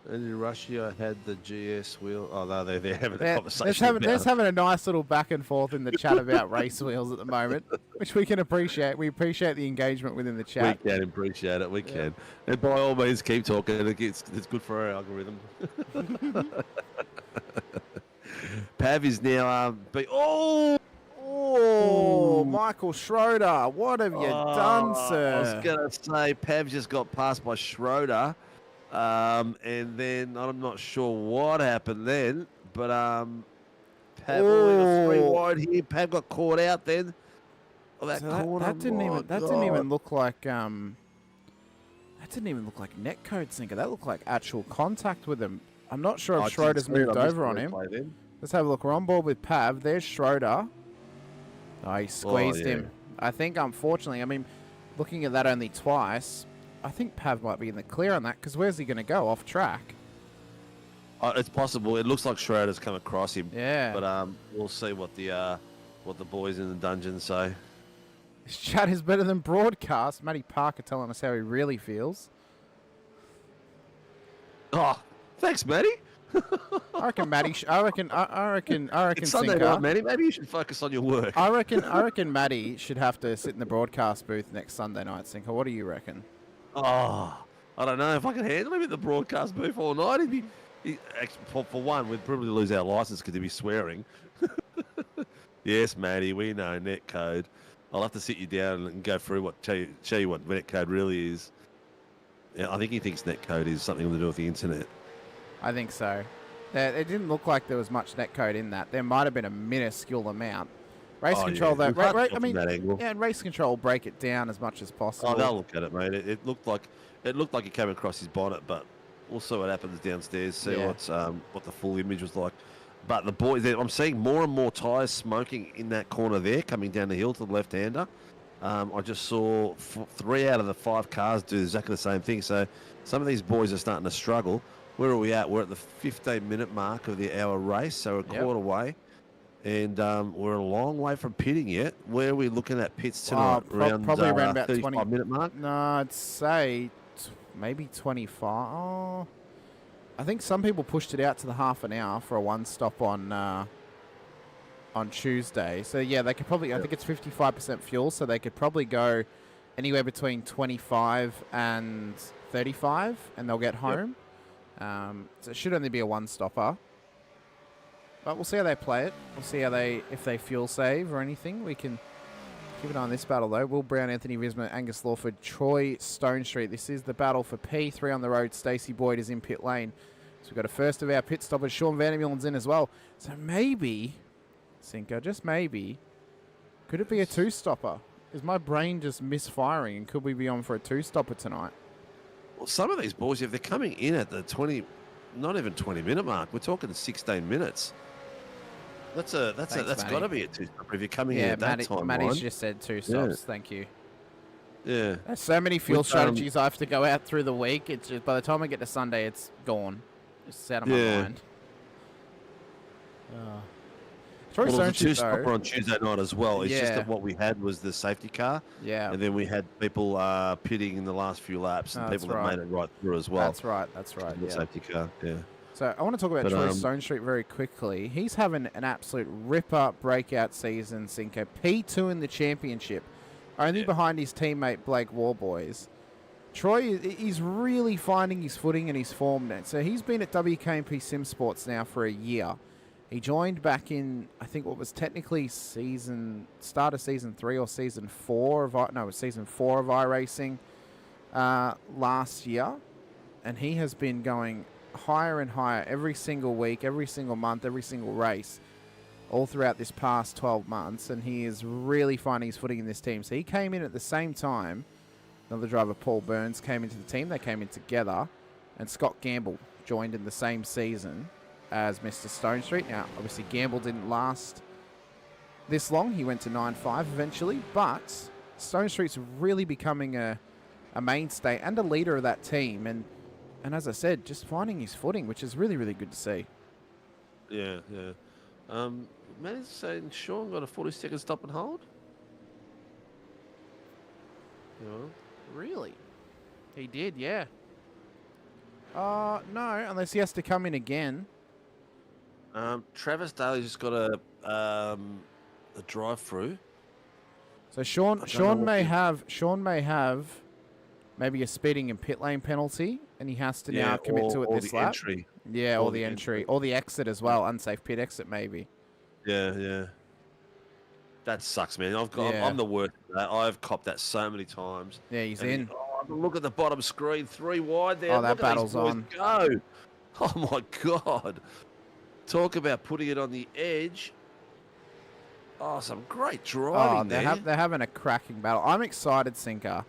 And in Russia, I had the GS wheel. Oh, no, they're having a conversation. They're having a nice little back and forth in the chat about race wheels at the moment, which we can appreciate. We appreciate the engagement within the chat. We can appreciate it. We can. And by all means, keep talking. It's good for our algorithm. Pav is now... Michael Schroeder, what have you done, sir? I was going to say, Pav just got passed by Schroeder. And then I'm not sure what happened then, but Pav. Oh, 3 wide here. Pav got caught out then. Oh, that So corner. that didn't my even that God. didn't even look like that didn't even look like netcode sinker. That looked like actual contact with him. I'm not sure if Schroeder's moved over on him. Let's have a look. We're on board with Pav. There's Schroeder. Oh, he squeezed him. I think, unfortunately, I mean, looking at that only twice, I think Pav might be in the clear on that, because where's he going to go? Off track? It's possible. It looks like Schroeder's come across him. Yeah. But we'll see what the boys in the dungeon say. His chat is better than broadcast. Matty Parker telling us how he really feels. Oh, thanks, Matty. I reckon Matty. I reckon. It's Sunday Sinker, night, Matty. Maybe you should focus on your work. I reckon Matty should have to sit in the broadcast booth next Sunday night. Sinker, what do you reckon? Oh, I don't know if I can handle him in the broadcast booth all night. For one, we'd probably lose our license because he'd be swearing. Yes, Matty, we know netcode. I'll have to sit you down and go through show you what netcode really is. Yeah, I think he thinks netcode is something to do with the internet. I think so. It didn't look like there was much netcode in that. There might have been a minuscule amount. Race control, though. I mean, and race control will break it down as much as possible. Oh, they'll look at it, mate. It looked like he came across his bonnet, but we'll see what happens downstairs. See what the full image was like. But the boys, I'm seeing more and more tyres smoking in that corner there, coming down the hill to the left-hander. I just saw 3 out of the 5 cars do exactly the same thing. So some of these boys are starting to struggle. Where are we at? We're at the 15-minute mark of the hour race, so we're a quarter away. And we're a long way from pitting yet. Where are we looking at pits tonight? Probably around about 35-minute mark? No, I'd say maybe 25. Oh, I think some people pushed it out to the half an hour for a one-stop on Tuesday. So, yeah, they could probably... I think it's 55% fuel, so they could probably go anywhere between 25 and 35, and they'll get home. So it should only be a one-stopper. But we'll see how they play it. We'll see how if they fuel save or anything. We can keep an eye on this battle, though. Will Brown, Anthony Visma, Angus Lawford, Troy Stone Street. This is the battle for P3 on the road. Stacey Boyd is in pit lane. So we've got a first of our pit stoppers. Sean Vandermeulen's in as well. So maybe, Sinker, just maybe, could it be a two-stopper? Is my brain just misfiring, and could we be on for a two-stopper tonight? Well, some of these boys, if they're coming in at the not even 20-minute mark, we're talking 16 minutes. That's got to be a two-stopper if you're coming in at that time. Matty's just said two stops. Yeah. Thank you. Yeah. There's so many fuel strategies I have to go out through the week. It's just by the time I get to Sunday, it's gone. It's out of my mind. Well, there was a two-stopper on Tuesday night as well. It's just Yeah. that what we had was the safety car. Yeah. And then we had people pitting in the last few laps and people that made it right through as well. That's right. The safety car, yeah. So I want to talk about Troy Stone Street very quickly. He's having an absolute ripper breakout season, Sinker. P2 in the championship, only behind his teammate Blake Warboys. Troy, he's really finding his footing and his form now. So he's been at WKMP Sim Sports now for a year. He joined back in, I think, what was technically start of season 3 or season 4 of it was season 4 of iRacing last year, and he has been going higher and higher every single week, every single month, every single race, all throughout this past 12 months, and he is really finding his footing in this team. So he came in at the same time. Another driver, Paul Burns, came into the team. They came in together, and Scott Gamble joined in the same season as Mr. Stone Street. Now, obviously, Gamble didn't last this long. He went to 9.5 eventually, but Stone Street's really becoming a mainstay and a leader of that team. And as I said, just finding his footing, which is really, really good to see. Yeah. Man is saying Sean got a 40-second stop and hold? Yeah. Really? He did, yeah. No, unless he has to come in again. Travis Daly's just got a drive-through. So Sean may have maybe a speeding and pit lane penalty, and he has to now commit to it this lap. Entry. Yeah, or the entry, or the exit as well, unsafe pit exit maybe. Yeah. That sucks, man. I'm the worst at that. I've copped that so many times. Yeah, he's in. Look at the bottom screen, 3 wide there. Oh, that battle's on. Go. Oh my God. Talk about putting it on the edge. Oh, some great driving there. They're having a cracking battle. I'm excited, Sinker,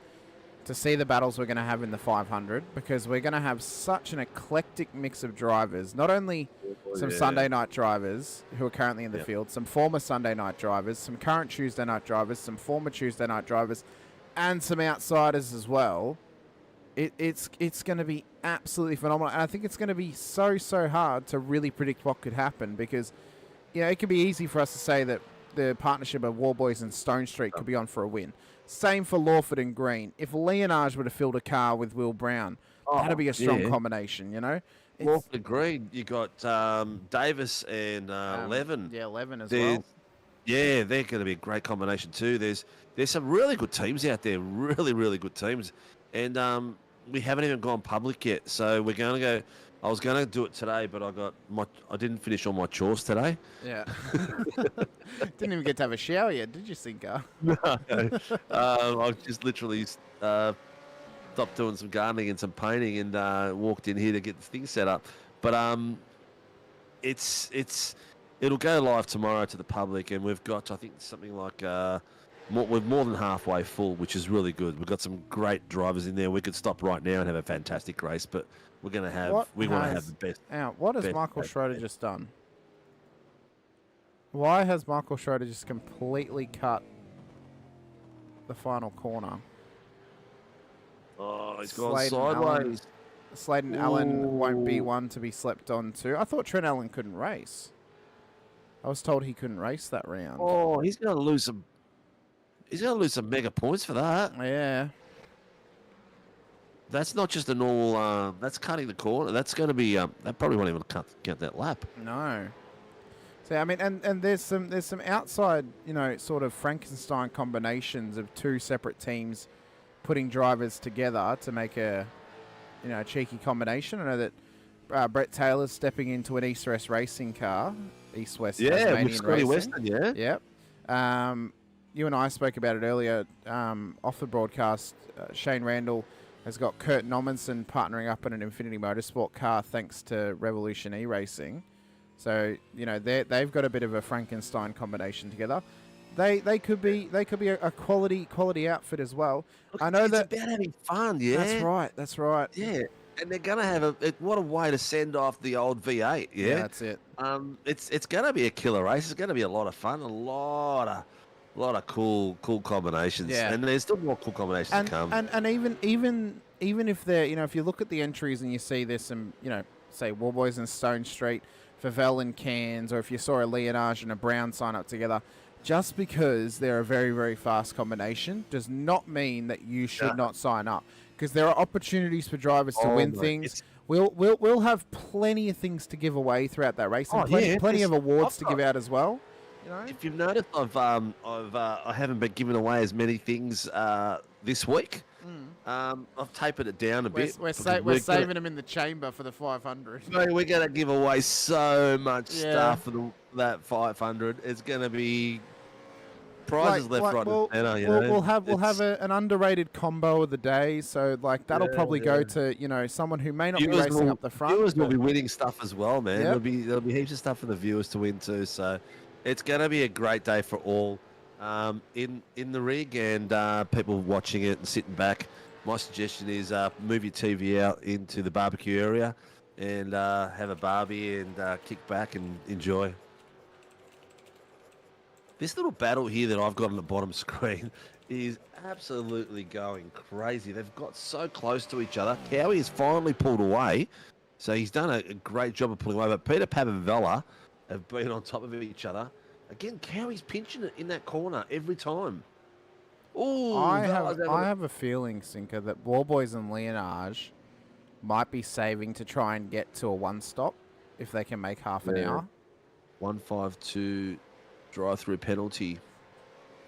to see the battles we're going to have in the 500 because we're going to have such an eclectic mix of drivers. Not only some Sunday night drivers who are currently in the field, some former Sunday night drivers, some current Tuesday night drivers, some former Tuesday night drivers, and some outsiders as well. It's going to be absolutely phenomenal. And I think it's going to be so hard to really predict what could happen because, it could be easy for us to say that the partnership of Warboys and Stone Street could be on for a win. Same for Lawford and Green. If Leonage would have filled a car with Will Brown, that'd be a strong combination, Lawford and Green, you got Davis and Levin. Yeah, Levin as well. Yeah, they're going to be a great combination too. There's some really good teams out there, really good teams. And we haven't even gone public yet, so we're going to go. I was going to do it today, but I didn't finish all my chores today. Yeah. Didn't even get to have a shower yet, did you, Sinker? No. I just literally stopped doing some gardening and some painting and walked in here to get the thing set up. But it'll go live tomorrow to the public, and we've got, I think, something like we're more than halfway full, which is really good. We've got some great drivers in there. We could stop right now and have a fantastic race, but we're going to have we want to have the best. What has Michael Schroeder just done? Why has Michael Schroeder just completely cut the final corner? Oh, he's gone sideways. Sladen Allen won't be one to be slept on too. I thought Trent Allen couldn't race. I was told he couldn't race that round. Oh, he's going to lose some. He's going to lose some mega points for that. Yeah. That's not just a normal. That's cutting the corner. That's going to be. That probably won't even count that lap. No. So I mean, and there's some outside, sort of Frankenstein combinations of two separate teams putting drivers together to make a cheeky combination. I know that Brett Taylor's stepping into an East West racing car. East West. Yeah, with Scotty Weston. Yeah. Yep. You and I spoke about it earlier off the broadcast. Shane Randall has got Kurt Nommensen partnering up in an Infinity Motorsport car thanks to Revolution E-Racing. So, they've got a bit of a Frankenstein combination together. They could be a quality outfit as well. Look, I know it's about having fun, yeah. That's right. Yeah. And they're going to have what a way to send off the old V8, yeah? That's it. It's going to be a killer race. It's going to be a lot of fun, a lot of cool combinations. Yeah. And there's still more cool combinations to come. And even if they're, if you look at the entries and you see there's some, say Warboys and Stone Street, Favell and Cairns, or if you saw a Leonage and a Brown sign up together, just because they're a very, very fast combination does not mean that you should not sign up. Because there are opportunities for drivers to win things. We'll have plenty of things to give away throughout that race, and plenty of awards to give out as well. If you've noticed, I haven't been giving away as many things this week. I've tapered it down a bit. We're saving them in the chamber for the 500. Mate, we're going to give away so much stuff for that 500. It's going to be prizes left, right, and centre. We'll have an underrated combo of the day. So that'll probably go to someone who may not be racing up the front. Viewers will be winning stuff as well, man. There'll be heaps of stuff for the viewers to win too. So it's going to be a great day for all in the rig and people watching it and sitting back. My suggestion is move your TV out into the barbecue area and have a barbie and kick back and enjoy. This little battle here that I've got on the bottom screen is absolutely going crazy. They've got so close to each other. Cowie has finally pulled away, so he's done a great job of pulling away. But Peter Pavavella have been on top of each other. Again, Cowie's pinching it in that corner every time. Ooh, I have a feeling, Sinker, that Warboys and Leonage might be saving to try and get to a one-stop if they can make half an hour. 152 drive-through penalty.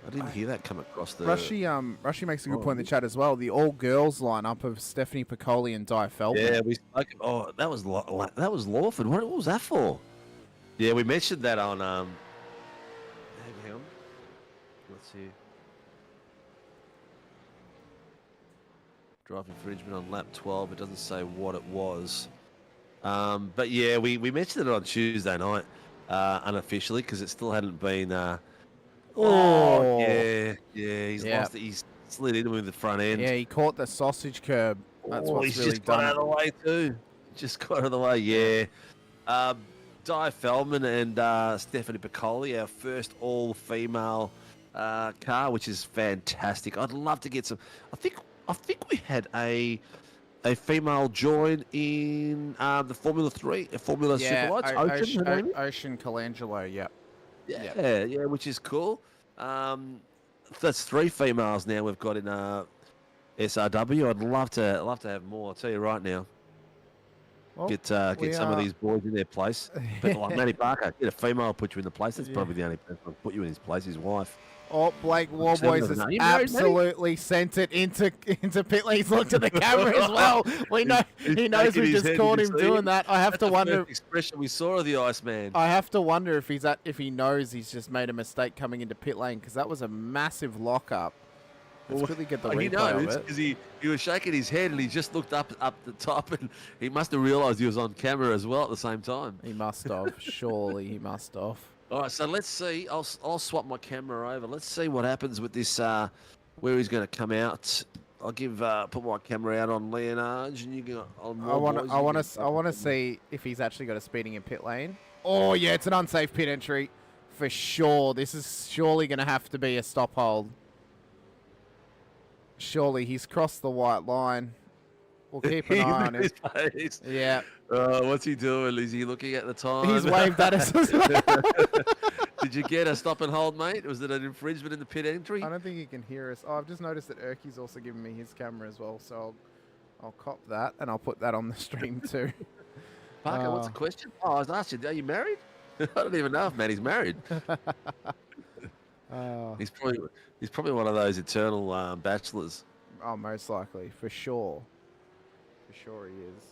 I didn't hear that come across the... Rushy makes a good point in the chat as well. The all-girls lineup of Stephanie Piccoli and Di Feldman. Yeah, we spoke... Oh, that was Lawford. What was that for? Yeah, we mentioned that on... Hang on. Let's see. Drive infringement on lap 12. It doesn't say what it was. But yeah, we mentioned it on Tuesday night, unofficially, because it still hadn't been. Yeah, he's lost it. He's slid into him with the front end. Yeah, he caught the sausage curb. That's what's he's really just got done out of the way too. Just got out of the way, yeah. Di Feldman and Stephanie Piccoli, our first all-female car, which is fantastic. I'd love to get some. I think we had a female join in the Formula 3, Formula Superlights. Ocean Colangelo, Yeah, which is cool. That's 3 females now we've got in SRW. I'd love to have more. I'll tell you right now. Well, get some of these boys in their place. But like Matty Barker, get a female, put you in the place. That's probably the only person who'll put you in his place, his wife. Oh, Blake Warboys has absolutely sent it into pit lane. He's looked at the camera as well. He knows we just caught him doing that. I have to wonder. That's the expression we saw of the Iceman. I have to wonder if he knows he's just made a mistake coming into pit lane, because that was a massive lockup. Let's quickly get the replay he knows, of it. because he was shaking his head and he just looked up the top, and he must have realised he was on camera as well at the same time. He must have. Surely he must have. All right, so let's see. I'll swap my camera over. Let's see what happens with this. Where he's going to come out. I'll put my camera out on Leonard, and you go on. I want to see if he's actually got a speeding in pit lane. Oh yeah, it's an unsafe pit entry for sure. This is surely going to have to be a stop hold. Surely he's crossed the white line. We'll keep an eye on him. Yeah. What's he doing? Is he looking at the time? He's waved at us as well. Did you get a stop and hold, mate? Was it an infringement in the pit entry? I don't think he can hear us. Oh, I've just noticed that Erky's also given me his camera as well, so I'll cop that and I'll put that on the stream too. Parker, what's the question? Oh, I was asking, are you married? I don't even know if Matty's married. He's probably one of those eternal bachelors. Oh, most likely, for sure. For sure he is.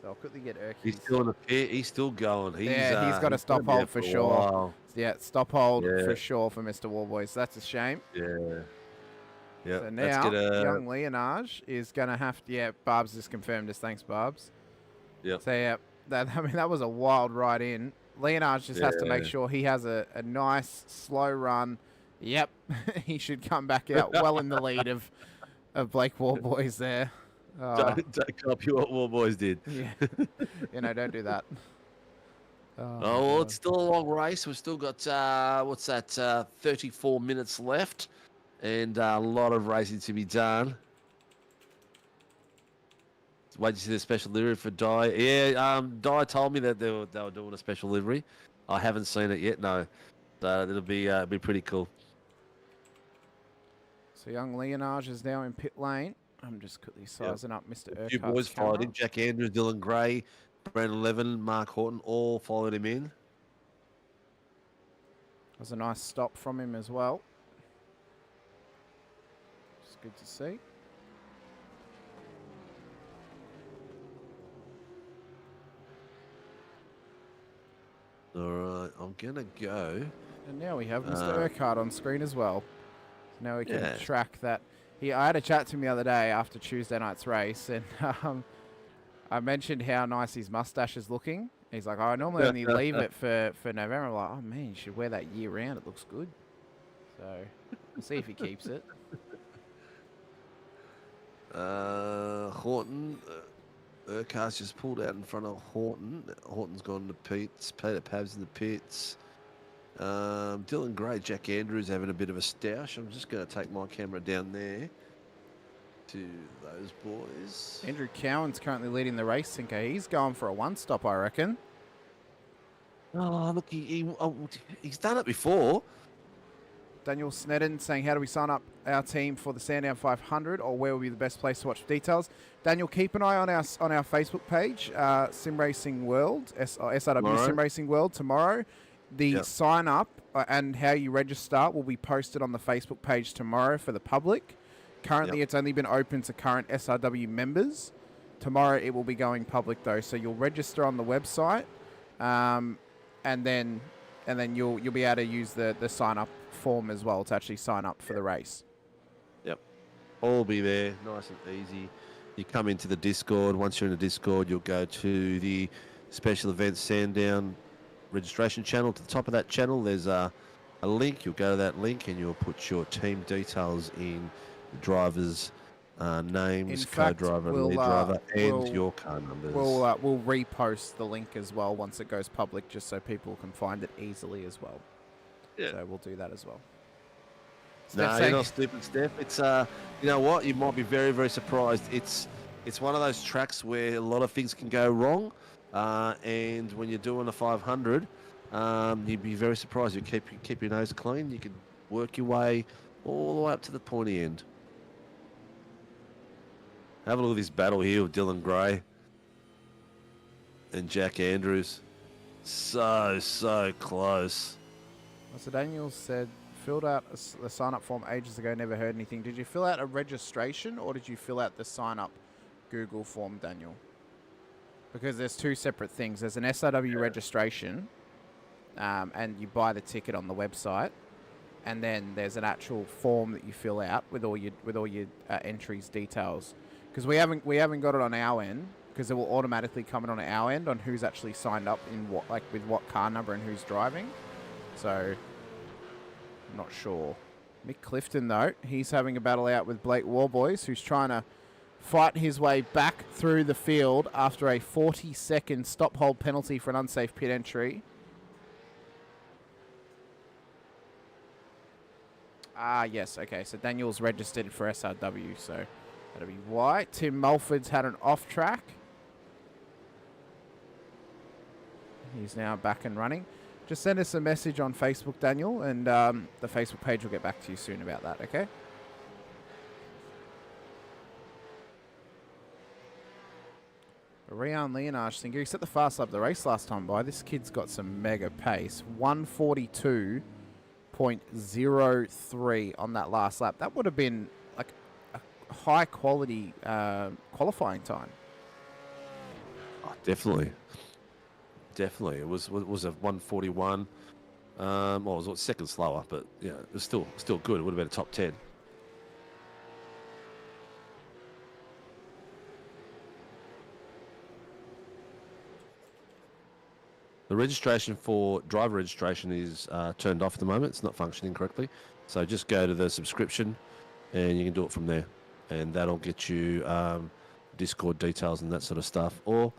So I'll quickly get Erky. He's still in the pit. He's still going. He's got a stop hold for sure. Yeah, stop hold for sure for Mr. Warboys. So that's a shame. Yeah. Yeah. So now, young Leonard is going to have to... Yeah, Barb's just confirmed this. Thanks, Barb's. Yep. So, yeah, that was a wild ride in. Leonard just has to make sure he has a nice, slow run. Yep. He should come back out well in the lead of Blake Warboys there. Don't copy what Warboys did. Yeah. Don't do that. Well, it's still a long race. We've still got, 34 minutes left, and a lot of racing to be done. Wait to see the special livery for Di. Yeah, Di told me that they were doing a special livery. I haven't seen it yet, no. So it'll be pretty cool. So young Leonard is now in pit lane. I'm just quickly sizing up Mr. Urquhart's A few boys followed him. Jack Andrews, Dylan Gray, Brandon Levin, Mark Horton, all followed him in. Was a nice stop from him as well. It's good to see. All right, I'm going to go. And now we have Mr. Urquhart on screen as well. So now we can track that. I had a chat to him the other day after Tuesday night's race, and I mentioned how nice his mustache is looking. He's like, I normally only leave it for November. I'm like, oh man, you should wear that year round. It looks good. So we'll see if he keeps it. Horton, Urquhart's just pulled out in front of Horton. Horton's gone to the pits. Peter Pab's in the pits. Dylan Gray, Jack Andrews having a bit of a stoush. I'm just going to take my camera down there to those boys. Andrew Cowan's currently leading the race, Sinker. He's going for a one-stop, I reckon. Oh, look, he's done it before. Daniel Snedden saying, how do we sign up our team for the Sandown 500, or where will be the best place to watch details? Daniel, keep an eye on our Facebook page, Sim Racing World, SRW Sim Racing World tomorrow. The sign up and how you register will be posted on the Facebook page tomorrow for the public. Currently, it's only been open to current SRW members. Tomorrow, it will be going public though, so you'll register on the website, and then you'll be able to use the sign up form as well to actually sign up for the race. Yep, all be there, nice and easy. You come into the Discord. Once you're in the Discord, you'll go to the special events Sandown registration channel. To the top of that channel, there's a link. You'll go to that link and you'll put your team details in, the drivers' names, co-driver, lead driver, and your car numbers. We'll repost the link as well once it goes public, just so people can find it easily as well. Yeah. So we'll do that as well. No, you're not stupid, Steph. It's you know what? You might be very, very surprised. It's one of those tracks where a lot of things can go wrong, and when you're doing a 500, you'd be very surprised. You keep your nose clean. You can work your way all the way up to the pointy end. Have a look at this battle here with Dylan Gray and Jack Andrews. So close. So Daniel said, filled out the sign-up form ages ago, never heard anything. Did you fill out a registration or did you fill out the sign-up Google form, Daniel? Because there's two separate things. There's an SRW registration, and you buy the ticket on the website, and then there's an actual form that you fill out with all your entries, details. Because we haven't got it on our end, because it will automatically come in on our end on who's actually signed up in what, like with what car number and who's driving. So I'm not sure. Mick Clifton though, he's having a battle out with Blake Warboys, who's trying to fight his way back through the field after a 40-second stop hold penalty for an unsafe pit entry. Yes, okay, so Daniel's registered for SRW, so that'll be why. Tim Mulford's had an off track. He's now back and running. Just send us a message on Facebook, Daniel, and the Facebook page will get back to you soon about that, okay? Rian Leonage thinking he set the fast lap of the race last time by. This kid's got some mega pace. 142.03 on that last lap. That would have been like a high quality qualifying time. Oh, definitely. Definitely. It was a 141. Well, it was a second slower, but yeah, it was still good. It would have been a top 10. The registration for driver registration is turned off at the moment. It's not functioning correctly. So just go to the subscription and you can do it from there. And that'll get you Discord details and that sort of stuff. Or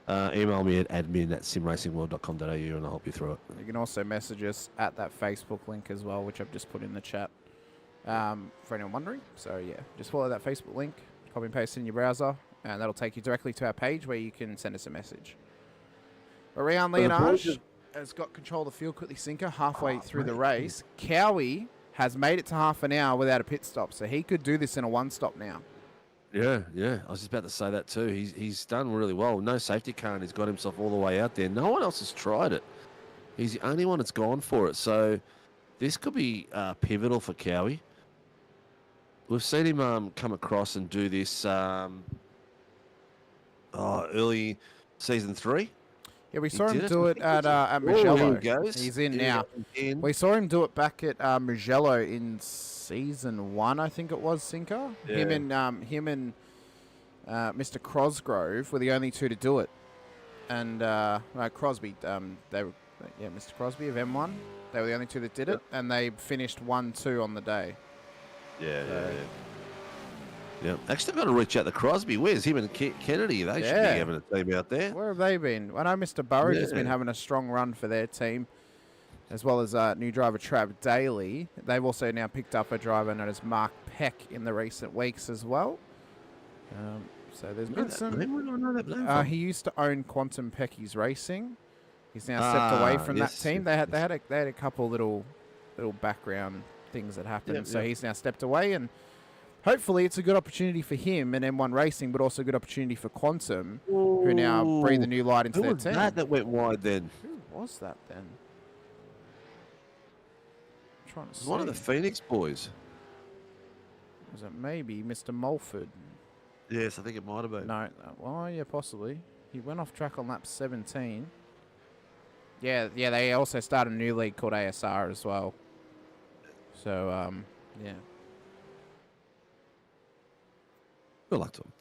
email me at admin@simracingworld.com.au and I'll help you through it. You can also message us at that Facebook link as well, which I've just put in the chat for anyone wondering. So yeah, just follow that Facebook link, copy and paste it in your browser, and that'll take you directly to our page where you can send us a message. Rian Leonage has got control of the field quickly, Sinker, halfway through the race. Cowie has made it to half an hour without a pit stop, so he could do this in a one-stop now. Yeah. I was just about to say that too. He's done really well. No safety car and he's got himself all the way out there. No one else has tried it. He's the only one that's gone for it. So this could be pivotal for Cowie. We've seen him come across and do this early season 3. Yeah, we saw him do it at Mugello. Goes. He's in now. We saw him do it back at Mugello in season 1, I think it was, Sinker. Yeah. Him and Mr. Crosgrove were the only two to do it. And Crosby, Mr. Crosby of M1, they were the only two that did it, and they finished 1-2 on the day. Yeah. Actually, I've got to reach out to Crosby. Where's him and Kennedy? They should be having a team out there. Where have they been? I know Mr. Burridge has been having a strong run for their team, as well as new driver Trav Daly. They've also now picked up a driver known as Mark Peck in the recent weeks as well. So there's been some... he used to own Quantum Pecky's Racing. He's now stepped away from that team. They had a couple little background things that happened. So he's now stepped away, and hopefully it's a good opportunity for him and M1 Racing, but also a good opportunity for Quantum, who now breathe a new light into their team. Who was that went wide then? Who was that then? I'm trying to see. One of the Phoenix boys. Was it maybe Mr. Mulford? Yes, I think it might have been. No. Well, yeah, possibly. He went off track on lap 17. Yeah, they also started a new league called ASR as well. So, yeah. Good luck to him.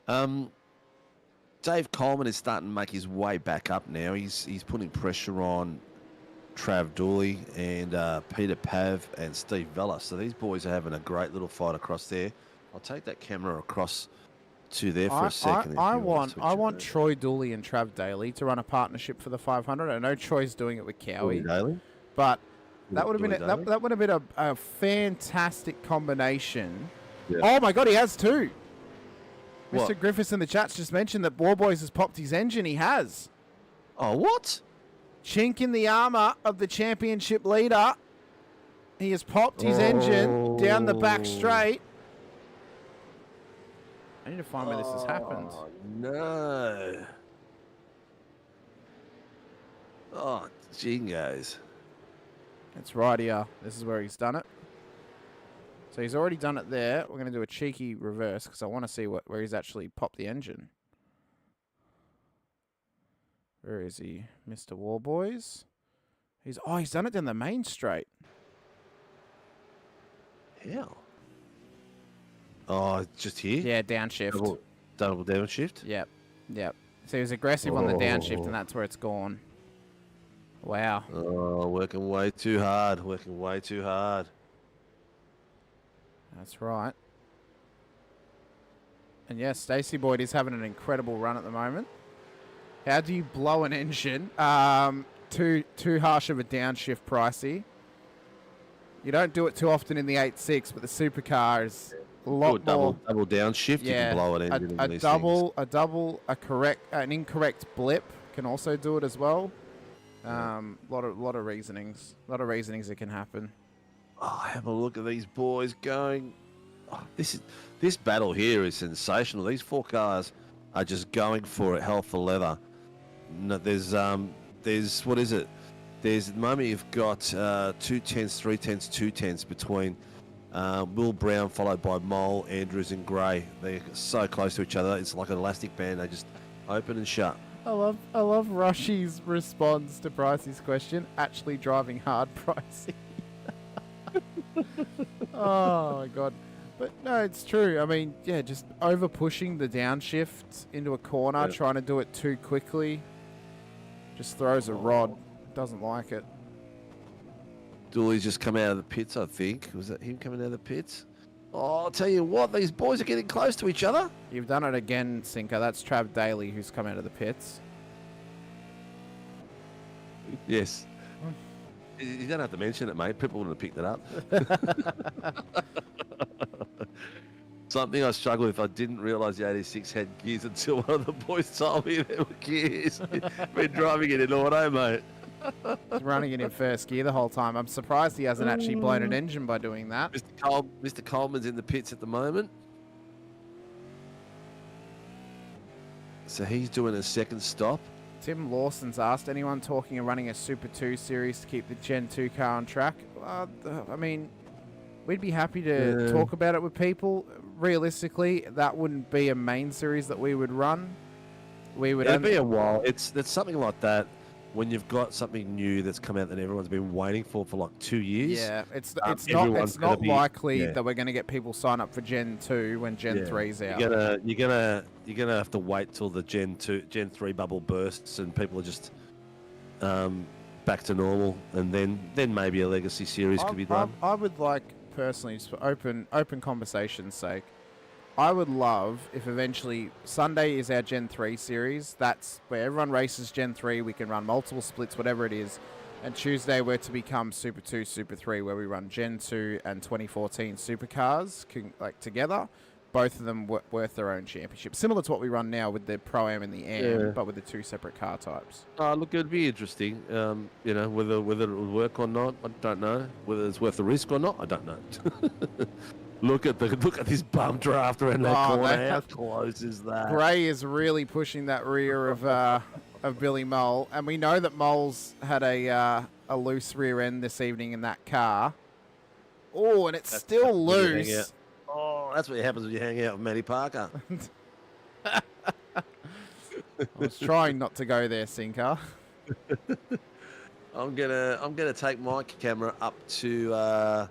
Dave Coleman is starting to make his way back up now. He's putting pressure on Trav Dooley and Peter Pav and Steve Vella. So these boys are having a great little fight across there. I'll take that camera across to there for a second. I want Troy Dooley and Trav Daly to run a partnership for the 500. I know Troy's doing it with Cowie, but that would have been a fantastic combination. Yeah. Oh my God, he has two. What? Mr. Griffiths in the chat's just mentioned that Warboys has popped his engine. He has. Oh, what? Chink in the armour of the championship leader. He has popped his engine down the back straight. I need to find where this has happened. No. Oh, jingos. That's right here. This is where he's done it. So he's already done it there. We're going to do a cheeky reverse because I want to see where he's actually popped the engine. Where is he? Mr. Warboys. He's done it down the main straight. Hell. Oh, just here? Yeah, downshift. Double downshift? Yep. So he was aggressive on the downshift, and that's where it's gone. Wow. Oh, working way too hard. That's right. And yes, Stacey Boyd is having an incredible run at the moment. How do you blow an engine? Too harsh of a downshift, Pricey. You don't do it too often in the 8.6, but the supercar is a lot more. Double downshift, you can blow an engine in these things. An incorrect blip can also do it as well. Lot of reasonings that can happen. Oh, have a look at these boys going. Oh, this battle here is sensational. These four cars are just going for it, hell for leather. No, there's what is it? There's at the moment you've got 2 10s, 3 10s, 2 10s between Will Brown followed by Mole, Andrews and Gray. They're so close to each other. It's like an elastic band. They just open and shut. I love Rushy's response to Pricey's question. Actually driving hard, Pricey. Oh my God. But no, it's true. I mean, yeah, just over pushing the downshift into a corner, trying to do it too quickly. Just throws a rod. Doesn't like it. Dooley's just come out of the pits, I think. Was that him coming out of the pits? Oh, I'll tell you what, these boys are getting close to each other. You've done it again, Sinker. That's Trav Daly who's come out of the pits. Yes. You don't have to mention it, mate. People wouldn't have picked it up. Something I struggled with. I didn't realise the 86 had gears until one of the boys told me there were gears. Been driving it in auto, mate. He's running it in first gear the whole time. I'm surprised he hasn't actually blown an engine by doing that. Mr. Coleman's in the pits at the moment. So he's doing a second stop. Tim Lawson's asked, anyone talking of running a Super 2 series to keep the Gen 2 car on track? I mean, we'd be happy to talk about it with people. Realistically, that wouldn't be a main series that we would run. It'd be a while. That's something like that. When you've got something new that's come out that everyone's been waiting for like 2 years. Yeah, it's not likely that we're going to get people sign up for Gen 2 when Gen 3's out. You're gonna have to wait till the Gen 3 bubble bursts and people are just back to normal, and then maybe a legacy series could be done. I would like personally, just for open conversation's sake, I would love if eventually Sunday is our Gen 3 series. That's where everyone races Gen 3. We can run multiple splits, whatever it is. And Tuesday we're to become Super 2, Super 3, where we run Gen 2 and 2014 Supercars together. Both of them worth their own championship. Similar to what we run now with the Pro-Am and the AM, but with the two separate car types. Look, it'd be interesting. Whether it would work or not, I don't know. Whether it's worth the risk or not, I don't know. Look at this bum draft around that corner. How close is that? Gray is really pushing that rear of Billy Mole, and we know that Mole's had a loose rear end this evening in that car. Oh, and it's still loose. Oh, that's what happens when you hang out with Matty Parker. I was trying not to go there, Sinker. I'm gonna take my camera up to.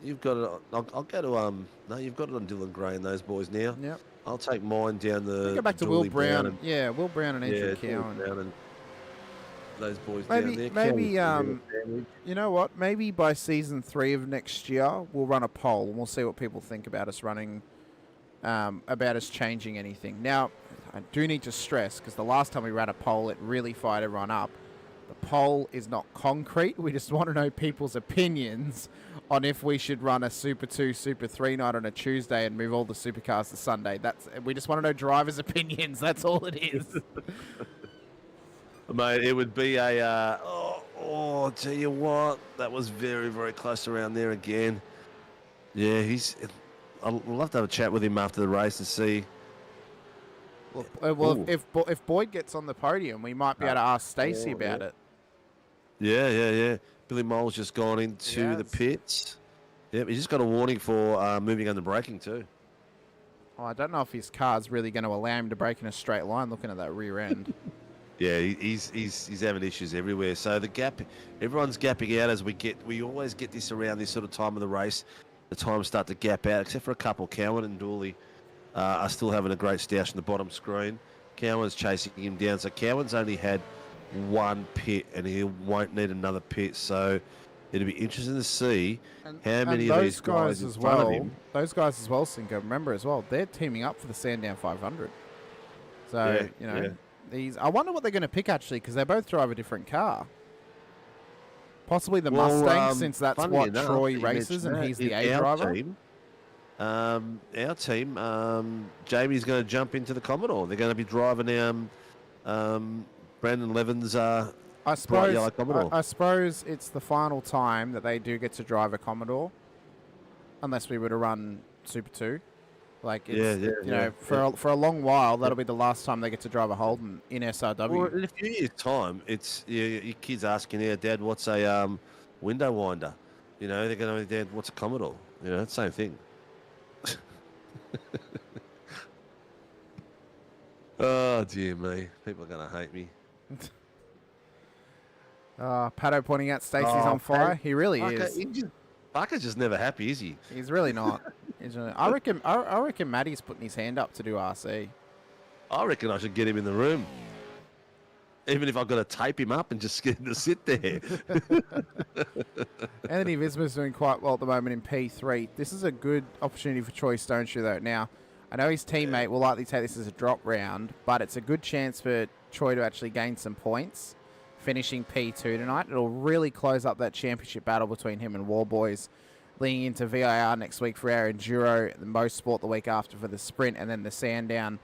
You've got it. I'll go to no. You've got it on Dylan Gray and those boys now. Yep. I'll take mine down the. Go back to Will Dooley Brown. and, Yeah, Will Brown and Andrew Dooley Cowan. Brown and those boys Maybe, down there. maybe, Cowan's you know what? Maybe by season 3 of next year, we'll run a poll and we'll see what people think about us running, about us changing anything. Now, I do need to stress, because the last time we ran a poll, it really fired everyone up. The poll is not concrete. We just want to know people's opinions on if we should run a Super 2, Super 3 night on a Tuesday and move all the supercars to Sunday. We just want to know drivers' opinions. That's all it is. Mate, it would be a. Tell you what, that was very, very close around there again. Yeah, I'll love to have a chat with him after the race and see. Well, if Boyd gets on the podium, we might be able to ask Stacey about it. Yeah. Billy Mole's just gone into the pits. Yep, he just got a warning for moving under braking too. Oh, I don't know if his car's really going to allow him to brake in a straight line looking at that rear end. Yeah, he's having issues everywhere. So the gap, everyone's gapping out as we always get this around this sort of time of the race. The times start to gap out, except for a couple. Cowan and Dooley are still having a great stoush on the bottom screen. Cowan's chasing him down. So Cowan's only had one pit, and he won't need another pit. So it'll be interesting to see how many of these guys as in front of well. him. Those guys as well, Cinco. Remember as well, they're teaming up for the Sandown 500. So these. I wonder what they're going to pick actually, because they both drive a different car. Possibly the Mustang, since that's what enough, Troy races, and he's the A driver. Our team, Jamie's going to jump into the Commodore. They're going to be driving Brandon Levin's I bright yellow Commodore. I suppose it's the final time that they do get to drive a Commodore, unless we were to run Super 2. Like, it's, for a long while, that'll be the last time they get to drive a Holden in SRW. Well, in a few years' time, it's your kids asking, Dad, what's a window winder? You know, they're going to, Dad, what's a Commodore? You know, it's the same thing. Oh, dear me. People are going to hate me. Pato pointing out Stacey's on fire. He really is. Parker's just never happy, is he? He's really not. I reckon Matty's putting his hand up to do RC. I reckon I should get him in the room. Even if I've got to tape him up and just get him to sit there. Anthony Visma's doing quite well at the moment in P3. This is a good opportunity for Troy Stoneshoe, though. Now, I know his teammate will likely take this as a drop round, but it's a good chance for Troy to actually gain some points, finishing P2 tonight. It'll really close up that championship battle between him and Warboys, leading into VIR next week for our Enduro, the Most Sport the week after for the Sprint, and then the Sandown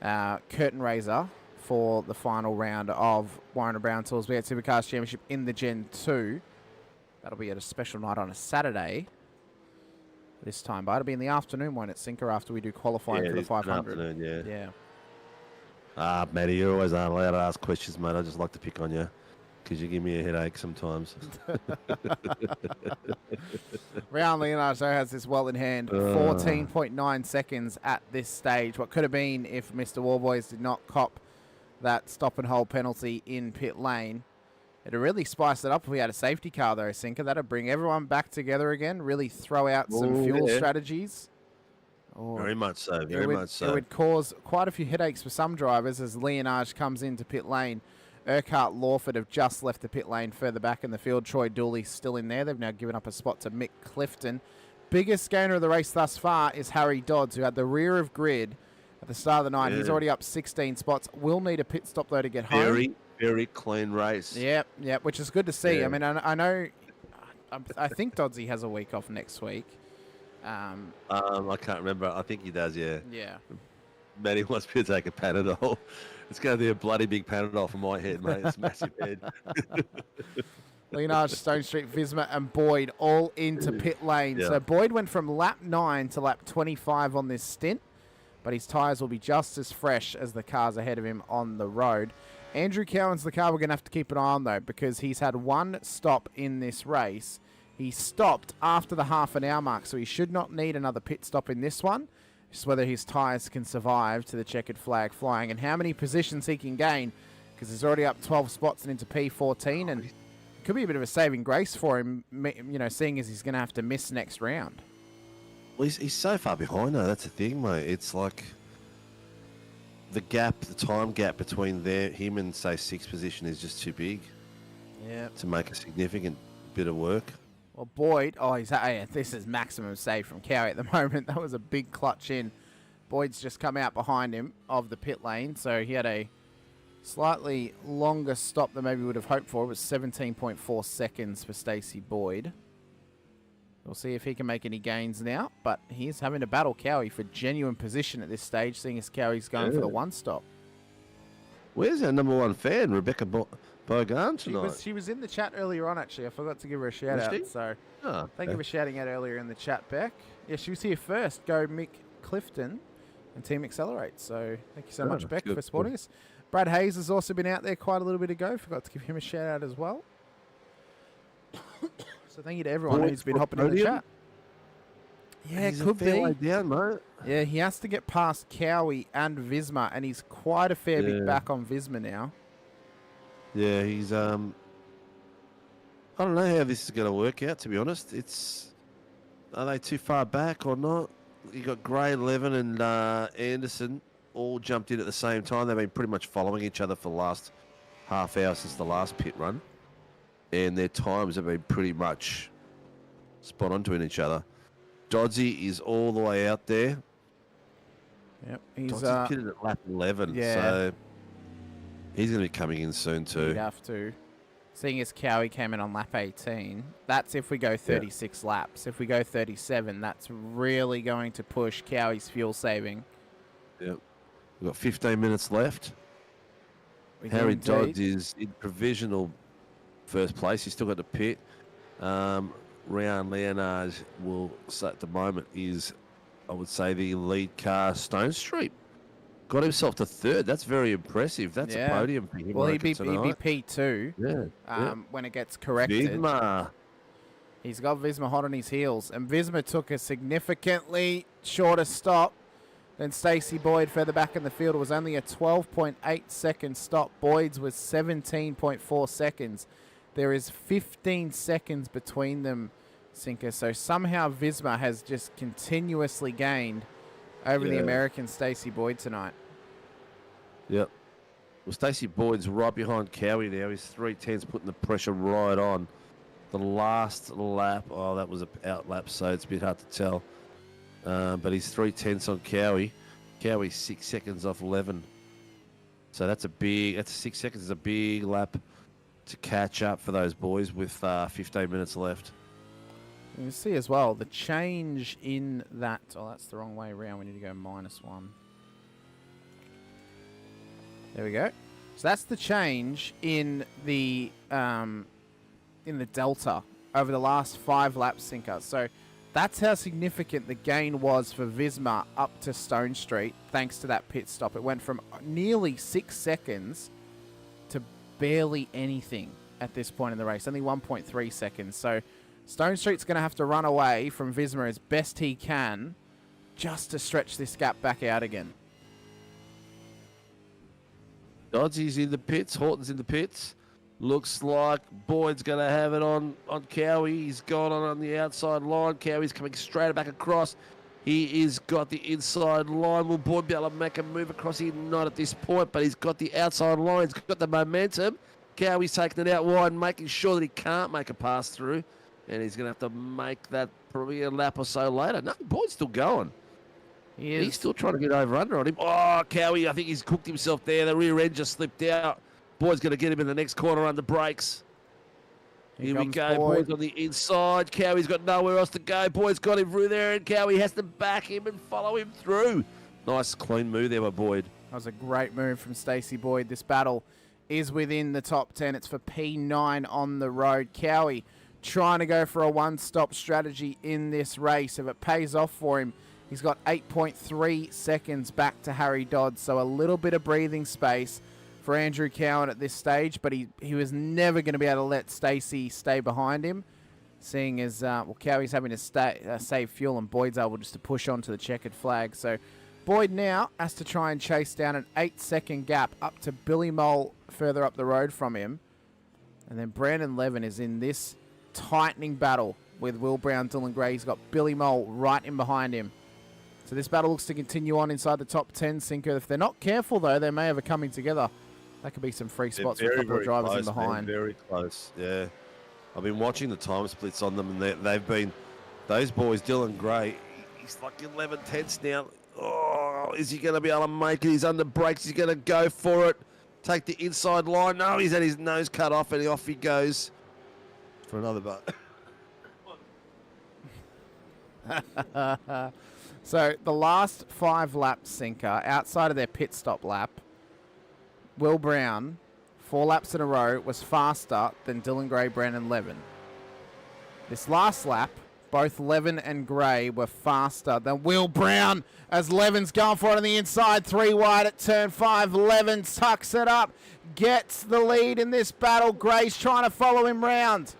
curtain raiser for the final round of Warren Brown Tools V8 Supercars Championship in the Gen 2. That'll be at a special night on a Saturday this time, but it'll be in the afternoon, won't it, Sinker, after we do qualifying for the 500. Yeah. Matty, you're always allowed to ask questions, mate. I just like to pick on you because you give me a headache sometimes. Ryan Leonardo has this well in hand. 14.9 seconds at this stage. What could have been if Mr. Warboys did not cop that stop and hold penalty in pit lane. It'd really spice it up if we had a safety car, though, Sinker. That'd bring everyone back together again, really throw out some fuel strategies. Very much so, very much so. It would cause quite a few headaches for some drivers as Leonage comes into pit lane. Urquhart, Lawford have just left the pit lane further back in the field. Troy Dooley's still in there. They've now given up a spot to Mick Clifton. Biggest gainer of the race thus far is Harry Dodds, who had the rear of grid at the start of the night. He's already up 16 spots. Will need a pit stop, though, to get home. Very clean race. Yep, which is good to see. Yeah. I mean, I know, I think Dodsey has a week off next week. I can't remember. I think he does, yeah. Yeah. Matty wants me to take a Panadol. It's going to be a bloody big Panadol for my head, mate. It's a massive head. Leonard, Stone Street, Visma and Boyd all into pit lane. Yeah. So Boyd went from lap 9 to lap 25 on this stint, but his tyres will be just as fresh as the cars ahead of him on the road. Andrew Cowan's the car we're going to have to keep an eye on, though, because he's had one stop in this race. He stopped after the half-an-hour mark, so he should not need another pit stop in this one. Just whether his tyres can survive to the checkered flag flying and how many positions he can gain, because he's already up 12 spots and into P14, and it could be a bit of a saving grace for him, you know, seeing as he's going to have to miss next round. Well, he's so far behind, though. That's the thing, mate. It's like the gap, the time gap between him and say 6th position is just too big. Yeah. To make a significant bit of work. Well, Boyd, this is maximum save from Cowie at the moment. That was a big clutch in. Boyd's just come out behind him of the pit lane, so he had a slightly longer stop than maybe we would have hoped for. It was 17.4 seconds for Stacey Boyd. We'll see if he can make any gains now, but he's having to battle Cowie for genuine position at this stage, seeing as Cowie's going for the one stop. Where's our number 1 fan, Rebecca Bogan, tonight? She was in the chat earlier on, actually. I forgot to give her a shout out. So thank you for shouting out earlier in the chat, Beck. Yeah, she was here first. Go Mick Clifton and Team Accelerate. So thank you so much, Beck, for supporting us. Brad Hayes has also been out there quite a little bit ago. Forgot to give him a shout out as well. So thank you to everyone who's been hopping in the chat. Yeah, it could be. Way down, mate. Yeah, he has to get past Cowie and Visma, and he's quite a fair bit back on Visma now. Yeah, he's I don't know how this is going to work out, to be honest. Are they too far back or not? You got Gray, Levin, and Anderson all jumped in at the same time. They've been pretty much following each other for the last half hour since the last pit run, and their times have been pretty much spot on to each other. Dodsey is all the way out there. Yep, he's pitted at lap 11, so he's going to be coming in soon too. He'd have to. Seeing as Cowie came in on lap 18, that's if we go 36 laps. If we go 37, that's really going to push Cowie's fuel saving. Yep. We've got 15 minutes left. Harry Dodds is in provisional first place. He's still got the pit. Ryan Leonard will, at the moment, is, I would say, the lead car, Stone Street. Got himself to third. That's very impressive. That's a podium for him. Well, he'd be P2 when it gets corrected. Visma. He's got Visma hot on his heels. And Visma took a significantly shorter stop than Stacey Boyd further back in the field. It was only a 12.8 second stop. Boyd's was 17.4 seconds. There is 15 seconds between them, Sinker. So somehow Visma has just continuously gained over the American Stacey Boyd tonight. Yep. Well, Stacey Boyd's right behind Cowie now. His 310's putting the pressure right on. The last lap, that was an out lap, so it's a bit hard to tell. But he's 3/10 on Cowie. Cowie's 6 seconds off 11. So that's 6 seconds is a big lap to catch up for those boys with 15 minutes left. You see as well, the change in that... Oh, that's the wrong way around. We need to go -1. There we go. So that's the change in the delta over the last 5 laps, Sinker. So that's how significant the gain was for Visma up to Stone Street, thanks to that pit stop. It went from nearly 6 seconds to barely anything at this point in the race, only 1.3 seconds. So Stone Street's going to have to run away from Visma as best he can just to stretch this gap back out again. Dodsey's in the pits. Horton's in the pits. Looks like Boyd's going to have it on Cowie. He's gone on the outside line. Cowie's coming straight back across. He is got the inside line. Will Boyd be able to make a move across here? Not at this point, but he's got the outside line. He's got the momentum. Cowie's taking it out wide, making sure that he can't make a pass through. And he's going to have to make that probably a lap or so later. No, Boyd's still going. He's still trying to get over under on him. Oh, Cowie, I think he's cooked himself there. The rear end just slipped out. Boyd's going to get him in the next corner under brakes. Here we go. Boyd's on the inside. Cowie's got nowhere else to go. Boyd's got him through there, and Cowie has to back him and follow him through. Nice, clean move there by Boyd. That was a great move from Stacey Boyd. This battle is within the top 10. It's for P9 on the road. Cowie trying to go for a one-stop strategy in this race. If it pays off for him, he's got 8.3 seconds back to Harry Dodd, so a little bit of breathing space for Andrew Cowan at this stage, but he was never going to be able to let Stacey stay behind him, seeing as, Cowie's having to save fuel and Boyd's able just to push on to the checkered flag. So Boyd now has to try and chase down an 8-second gap up to Billy Mole further up the road from him. And then Brandon Levin is in this tightening battle with Will Brown, Dylan Gray. He's got Billy Mole right in behind him. It's So this battle looks to continue on inside the top 10, Sinker. If they're not careful, though, they may have a coming together. That could be some free spots for a couple of drivers in behind. Very close, yeah. I've been watching the time splits on them, and they've been, those boys, Dylan Gray, he's like 11 tenths now. Oh, is he going to be able to make it? He's under brakes. He's going to go for it. Take the inside line. No, he's had his nose cut off, and off he goes for another butt. So the last 5 laps, Sinker, outside of their pit stop lap, Will Brown, 4 laps in a row, was faster than Dylan Gray, Brandon Levin. This last lap, both Levin and Gray were faster than Will Brown as Levin's going for it on the inside. 3 wide at turn 5. Levin tucks it up, gets the lead in this battle. Gray's trying to follow him round.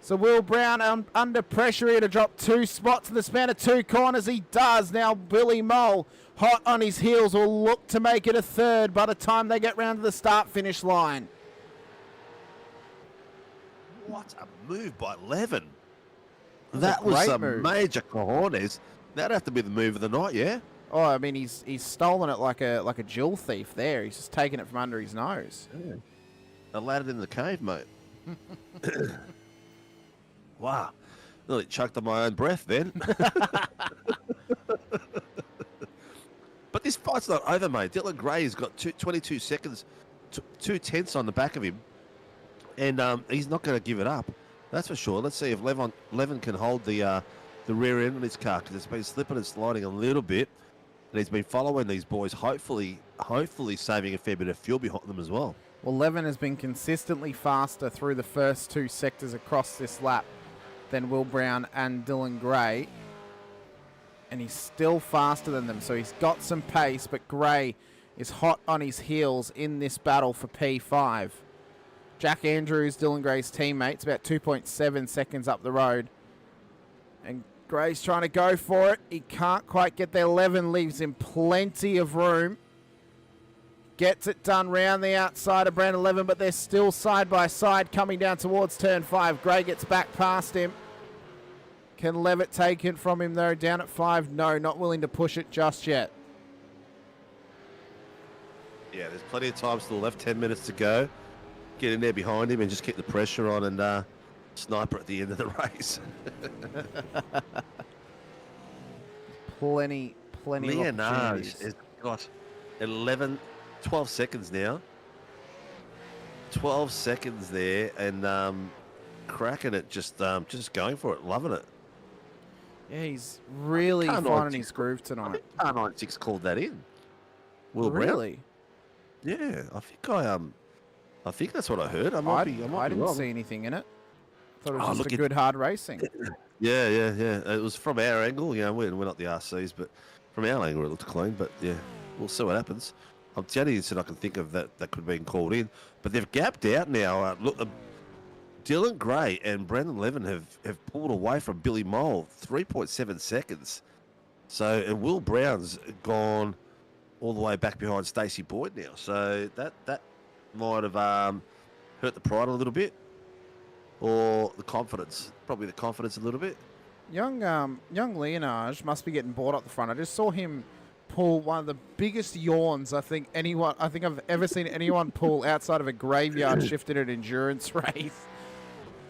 So Will Brown under pressure here to drop 2 spots in the span of 2 corners. He does. Now Billy Mole, hot on his heels, will look to make it a third by the time they get round to the start-finish line. What a move by Levin. That was some major cojones. That'd have to be the move of the night, yeah? Oh, I mean, he's stolen it like a jewel thief there. He's just taken it from under his nose. Yeah. Aladdin in the cave, mate. Wow. Nearly choked on my own breath then. But this fight's not over, mate. Dylan Gray's got 22 seconds, 2 tenths on the back of him. And he's not going to give it up. That's for sure. Let's see if Levin can hold the rear end of his car, because it's been slipping and sliding a little bit. And he's been following these boys, hopefully saving a fair bit of fuel behind them as well. Well, Levin has been consistently faster through the first 2 sectors across this lap than Will Brown and Dylan Gray. And he's still faster than them, so he's got some pace, but Gray is hot on his heels in this battle for P5. Jack Andrews, Dylan Gray's teammates, about 2.7 seconds up the road. And Gray's trying to go for it. He can't quite get there. Levin leaves him plenty of room. Gets it done round the outside of Brandon Levin, but they're still side by side coming down towards turn 5. Gray gets back past him. Can Levitt take it from him, though? Down at 5? No, not willing to push it just yet. Yeah, there's plenty of time still left. 10 minutes to go. Get in there behind him and just keep the pressure on and sniper at the end of the race. plenty Leonard of opportunities. has got 12 seconds now. 12 seconds there, and cracking it, just going for it, loving it. Yeah, he's really finding his groove tonight. R96 called that in. Will really? Brown? Yeah, I think that's what I heard. I didn't wrong. see anything in it. Thought it was just a good hard racing. Yeah. It was from our angle. You know, we're not the RCs, but from our angle it looked clean. But yeah, we'll see what happens. I'm the only incident I can think of that could have been called in. But they've gapped out now. Look, Dylan Gray and Brandon Levin have pulled away from Billy Mole 3.7 seconds. So, and Will Brown's gone all the way back behind Stacey Boyd now. So that might have hurt the pride a little bit, or the confidence. Probably the confidence a little bit. Young Leonage must be getting bored up the front. I just saw him pull one of the biggest yawns I think I've ever seen anyone pull outside of a graveyard shift in an endurance race.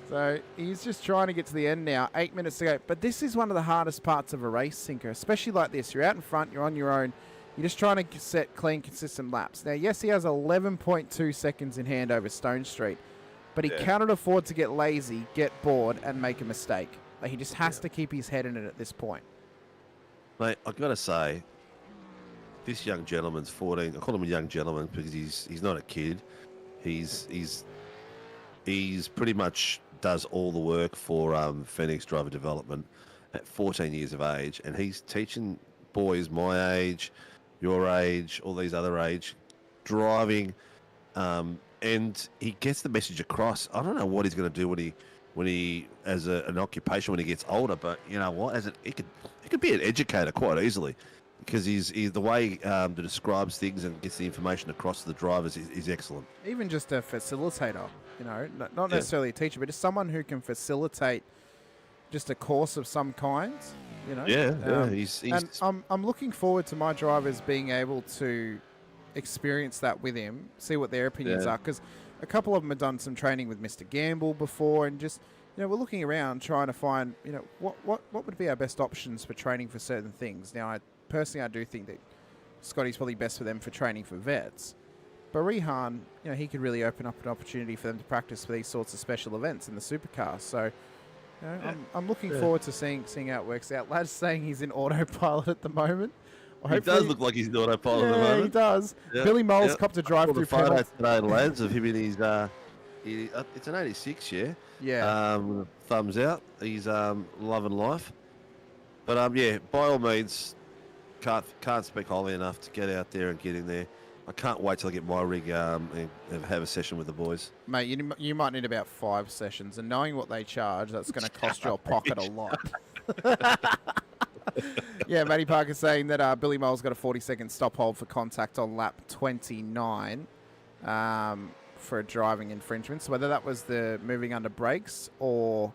So he's just trying to get to the end now. 8 minutes to go. But this is one of the hardest parts of a race, Sinker, especially like this. You're out in front, you're on your own. You're just trying to set clean, consistent laps. Now, yes, he has 11.2 seconds in hand over Stone Street, but he cannot afford to get lazy, get bored, and make a mistake. Like, he just has to keep his head in it at this point. Mate, I've got to say, this young gentleman's 14. I call him a young gentleman because he's not a kid. He's pretty much does all the work for Phoenix Driver Development at 14 years of age, and he's teaching boys my age, your age, all these other age, driving, and he gets the message across. I don't know what he's going to do when he as an occupation when he gets older, but you know what? He could be an educator quite easily, because he's the way that describes things and gets the information across to the drivers is excellent. Even just a facilitator, you know, not necessarily a teacher, but just someone who can facilitate just a course of some kind, you know. Yeah, and I'm looking forward to my drivers being able to experience that with him, see what their opinions are, because a couple of them have done some training with Mr. Gamble before, and just, you know, we're looking around trying to find, you know, what would be our best options for training for certain things. Now, I do think that Scotty's probably best for them for training for vets. But Rehan, you know, he could really open up an opportunity for them to practice for these sorts of special events in the Supercars. So, you know, I'm looking forward to seeing how it works out. Lad's saying he's in autopilot at the moment. He does look like he's in autopilot at the moment. Yeah, he does. Yeah. Billy Moles copped a drive-through penalty today, lads, of him in his. It's an 86, yeah. Yeah. With a thumbs out. He's loving life. But yeah, by all means, can't speak highly enough to get out there and get in there. I can't wait till I get my rig and have a session with the boys. Mate, you might need about 5 sessions, and knowing what they charge, that's going to cost your pocket a lot. Yeah, Matty Parker saying that Billy Mole's got a 40-second stop hold for contact on lap 29 for a driving infringement. So whether that was the moving under brakes or...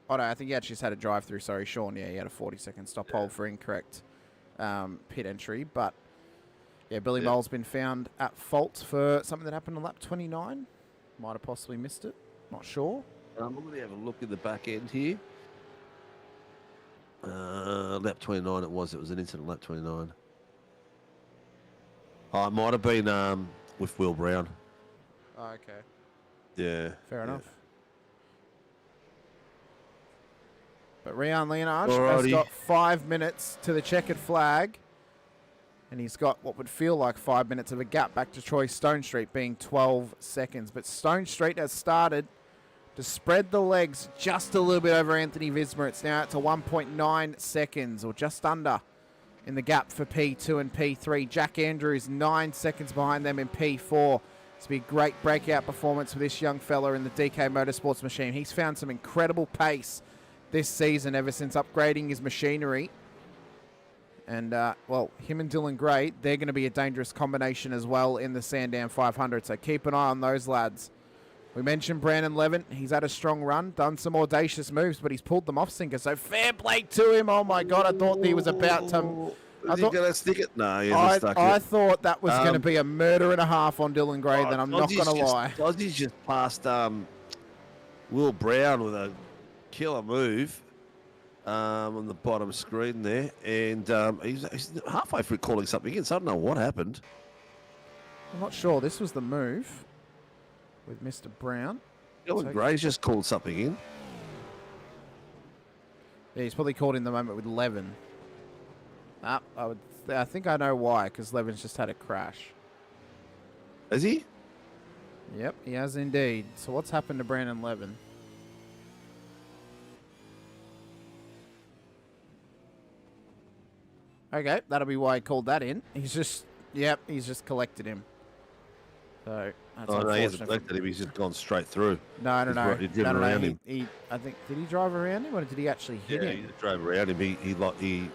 Oh, no, I think he actually just had a drive-through. Sorry, Sean. Yeah, he had a 40-second stop hold for incorrect pit entry. But, yeah, Billy Mole's been found at fault for something that happened on lap 29. Might have possibly missed it. Not sure. I'm going to have a look at the back end here. Lap 29 it was an incident lap 29. Oh, it might have been with Will Brown. Oh, okay. Yeah. Fair enough. But Rian Leonard has got 5 minutes to the checkered flag. And he's got what would feel like 5 minutes of a gap back to Troy Stone Street, being 12 seconds. But Stone Street has started to spread the legs just a little bit over Anthony Vismer. It's now out to 1.9 seconds, or just under, in the gap for P2 and P3. Jack Andrews 9 seconds behind them in P4. It's been a great breakout performance for this young fella in the DK Motorsports machine. He's found some incredible pace this season ever since upgrading his machinery. And, well, him and Dylan Gray, they're going to be a dangerous combination as well in the Sandown 500. So keep an eye on those lads. We mentioned Brandon Levin. He's had a strong run, done some audacious moves, but he's pulled them off, Sinker. So fair play to him. Oh, my God. I thought he was about to... Is he going to stick it? No, he hasn't stuck it. I thought that was going to be a murder and a half on Dylan Gray, then I'm not going to lie. Ozzy's just passed Will Brown with a killer move on the bottom screen there. And he's halfway through calling something in, so I don't know what happened. I'm not sure. This was the move with Mr. Brown. Dylan Gray's just called something in. Yeah, he's probably called in the moment with Levin. I think I know why, because Levin's just had a crash. Has he? Yep, he has indeed. So what's happened to Brandon Levin? Okay, that'll be why he called that in. He's just collected him. So that's no, he hasn't collected him. He's just gone straight through. No. He driven around him. I think, did he drive around him, or did he actually hit him? Yeah, he drove around him. He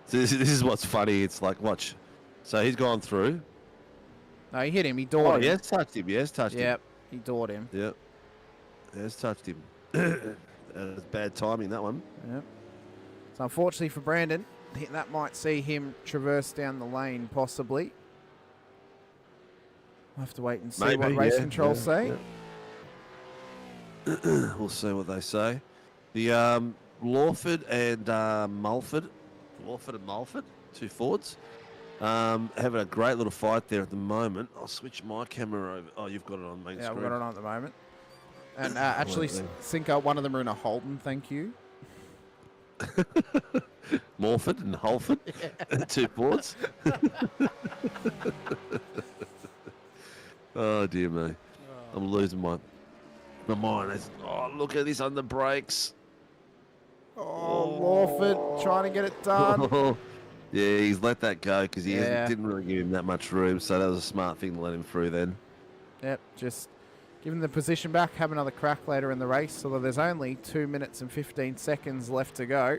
This is what's funny. It's like, watch. So he's gone through. No, he hit him. He doored him. He has touched him. Yep, he doored him. Yep. He has touched him. That's bad timing, that one. Yep. So unfortunately for Brandon, that might see him traverse down the lane, possibly. We'll have to wait and see what race control say. Yeah. We'll see what they say. The Lawford and Mulford, two Fords, having a great little fight there at the moment. I'll switch my camera over. Oh, you've got it on main screen. Yeah, we've got it on at the moment. And actually, Cinco, one of them are in a Holden, thank you. Morford and Holford, two Fords. Oh, dear me. I'm losing my mind. Oh, look at this under brakes. Oh, Lawford trying to get it done. Yeah, he's let that go because he didn't really give him that much room, so that was a smart thing to let him through then. Yep, just give him the position back, have another crack later in the race, although there's only 2 minutes and 15 seconds left to go.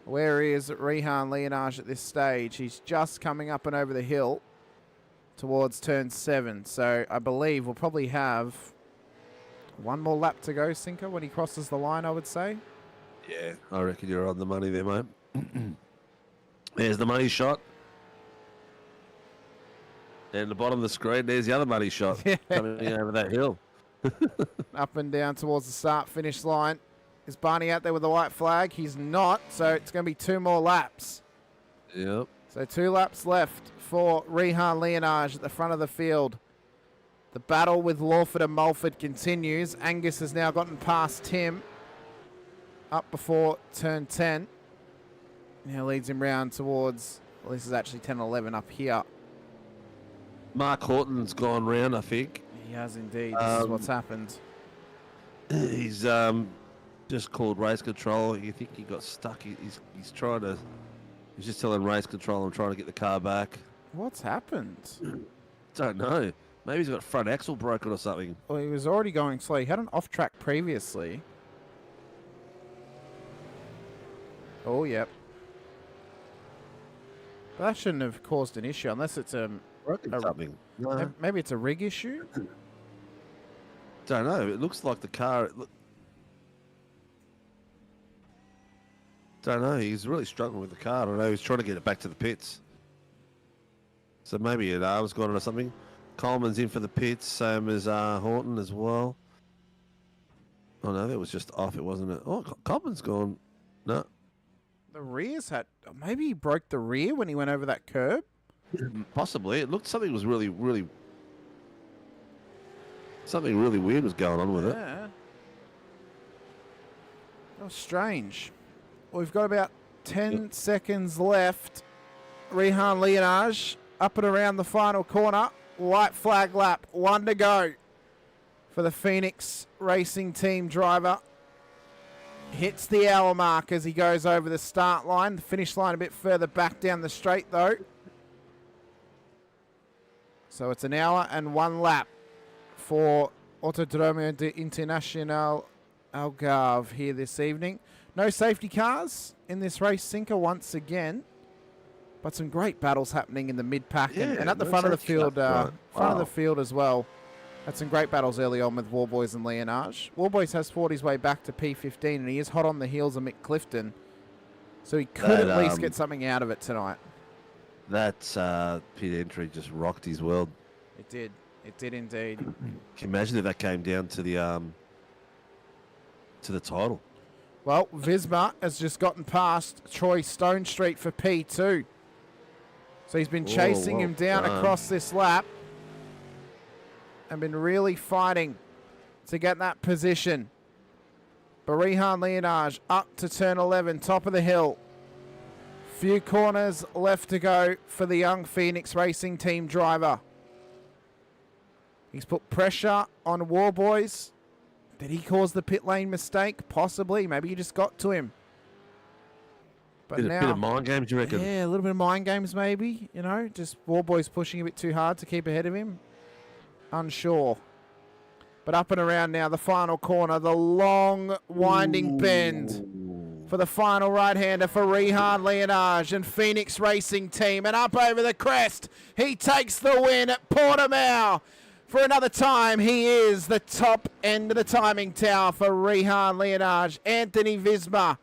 Where is Rehan Leonage at this stage? He's just coming up and over the hill towards turn 7, so I believe we'll probably have one more lap to go, Sinker, when he crosses the line, I would say. Yeah, I reckon you're on the money there, mate. There's the money shot. And the bottom of the screen, there's the other money shot coming over that hill. Up and down towards the start-finish line. Is Barney out there with the white flag? He's not, so it's going to be 2 more laps. Yep. So 2 laps left for Rehan Leonage at the front of the field. The battle with Lawford and Mulford continues. Angus has now gotten past Tim up before turn 10. Now leads him round towards, well, this is actually 10 11 up here. Mark Horton's gone round, I think. He has indeed. This is what's happened. He's just called race control. You think he got stuck? He's trying to. He's just telling race control, I'm trying to get the car back. What's happened? Don't know. Maybe he's got front axle broken or something. Well, he was already going slow. He had an off track previously. Oh, yep. But that shouldn't have caused an issue unless it's something. No. Maybe it's a rig issue. Don't know. It looks like the car. Don't know. He's really struggling with the car. I don't know. He's trying to get it back to the pits. So maybe an arm's gone or something. Coleman's in for the pits, same as Horton as well. Oh no, that was just off. It wasn't it. Oh, Coleman's gone. No. The rear's had. Maybe he broke the rear when he went over that curb. Possibly. It looked something was really something really weird was going on with it. Yeah. That was strange. Well, we've got about 10 seconds left. Rehan Leonage up and around the final corner. White flag lap. 1 to go for the Phoenix Racing Team driver. Hits the hour mark as he goes over the start line. The finish line a bit further back down the straight, though. So it's an hour and 1 lap for Autodromo de Internacional Algarve here this evening. No safety cars in this race, Sinker, once again. But some great battles happening in the mid-pack and at the front of the field, front of the field as well. Had some great battles early on with Warboys and Leonage. Warboys has fought his way back to P15 and he is hot on the heels of Mick Clifton. So he could at least get something out of it tonight. That pit entry just rocked his world. It did. It did indeed. Can you imagine if that came down to the title? Well, Visma has just gotten past Troy Stone Street for P2. So he's been chasing him down across this lap and been really fighting to get that position. Barihan Leonage up to turn 11, top of the hill. Few corners left to go for the young Phoenix Racing Team driver. He's put pressure on Warboys. Did he cause the pit lane mistake? Possibly. Maybe he just got to him. But now, bit of mind games, you reckon? Yeah, a little bit of mind games maybe. You know, just Warboys pushing a bit too hard to keep ahead of him. Unsure. But up and around now, the final corner, the long winding bend for the final right-hander for Rehan Leonage and Phoenix Racing Team. And up over the crest, he takes the win at Portimao. For another time, he is the top end of the timing tower for Rehan Leonage. Anthony Visma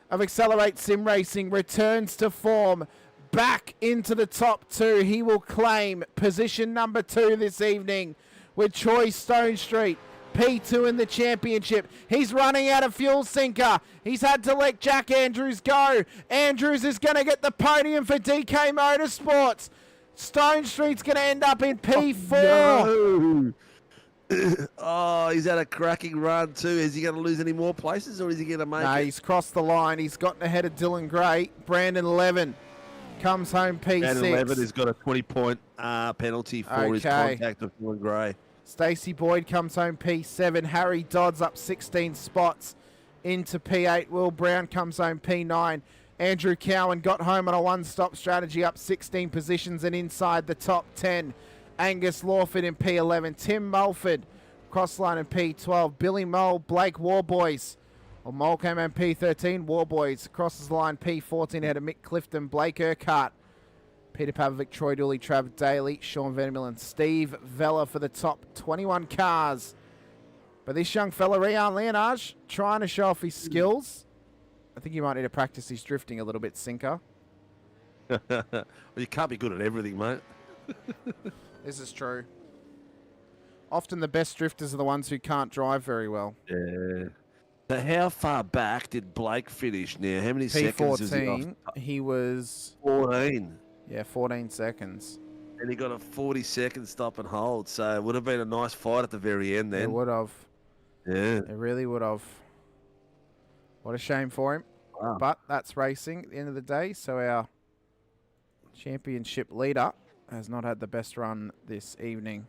of Accelerate Sim Racing returns to form, back into the top 2. He will claim position number 2 this evening with Troy Stone Street, P2 in the championship. He's running out of fuel, Sinker. He's had to let Jack Andrews go. Andrews is going to get the podium for DK Motorsports. Stone Street's going to end up in P4. Oh, he's had a cracking run too. Is he going to lose any more places or is he going to make it? No, he's crossed the line. He's gotten ahead of Dylan Gray. Brandon Levin comes home P6. Brandon Levin has got a 20-point penalty for his contact with Dylan Gray. Stacey Boyd comes home P7. Harry Dodds up 16 spots into P8. Will Brown comes home P9. Andrew Cowan got home on a one-stop strategy, up 16 positions and inside the top 10. Angus Lawford in P11. Tim Mulford, crossline in P12. Billy Mole, Blake Warboys. Well, Mole came in P13. Warboys crosses the line P14 ahead of Mick Clifton, Blake Urquhart, Peter Pavlovic, Troy Dooley, Trav Daly, Sean Vandermill and Steve Vella for the top 21 cars. But this young fella, Rehan Leonage, trying to show off his skills. think you might need to practice his drifting a little bit, Sinker. Well, you can't be good at everything, mate. This is true. Often the best drifters are the ones who can't drive very well. Yeah. So how far back did Blake finish now? How many seconds was he off? P14, he was... 14. Yeah, 14 seconds. And he got a 40-second stop and hold, so it would have been a nice fight at the very end then. It would have. Yeah. It really would have. What a shame for him. Wow. But that's racing at the end of the day, so our championship leader has not had the best run this evening.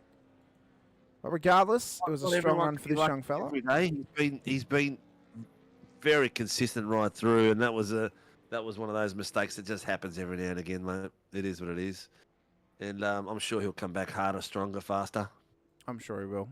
But regardless, it was a strong run for this young fella. Every day. He's been very consistent right through, and that was one of those mistakes that just happens every now and again, mate. It is what it is. And I'm sure he'll come back harder, stronger, faster. I'm sure he will.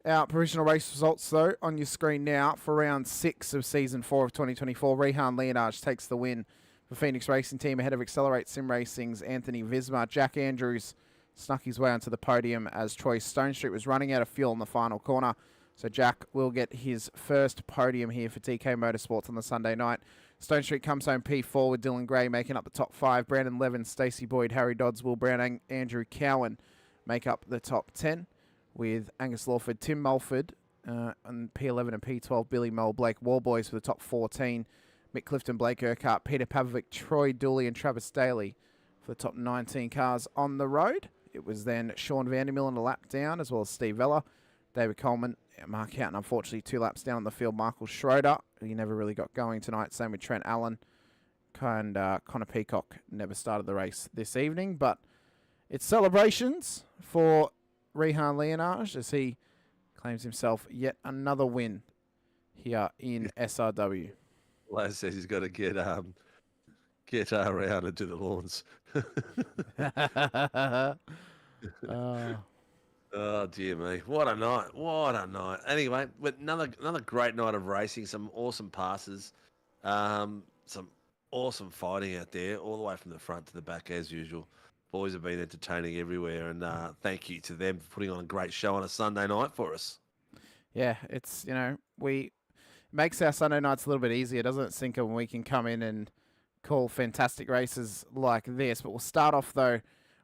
Our provisional race results, though, on your screen now for round 6 of Season 4 of 2024. Rehan Leonage takes the win for Phoenix Racing Team ahead of Accelerate Sim Racing's Anthony Visma. Jack Andrews snuck his way onto the podium as Troy Stonestreet was running out of fuel in the final corner. So Jack will get his first podium here for TK Motorsports on the Sunday night. Stonestreet comes home P4 with Dylan Gray making up the top 5. Brandon Levin, Stacey Boyd, Harry Dodds, Will Brown, and Andrew Cowan make up the top 10. With Angus Lawford, Tim Mulford, and P11 and P12, Billy Mole, Blake Warboys for the top 14. Mick Clifton, Blake Urquhart, Peter Pavlovic, Troy Dooley, and Travis Daly for the top 19 cars on the road. It was then Sean Vandermill on a lap down, as well as Steve Vella, David Coleman, Mark Houghton, unfortunately 2 laps down on the field. Michael Schroeder, he never really got going tonight. Same with Trent Allen. And Connor Peacock never started the race this evening. But it's celebrations for Rehan Leonage as he claims himself yet another win here in SRW. Laz says he's got to get around and do the lawns. Oh dear me! What a night! What a night! Anyway, but another great night of racing. Some awesome passes, some awesome fighting out there, all the way from the front to the back as usual. Boys have been entertaining everywhere, and thank you to them for putting on a great show on a Sunday night for us. Yeah, it's makes our Sunday nights a little bit easier, doesn't it, Sinker, when we can come in and call fantastic races like this. But we'll start off though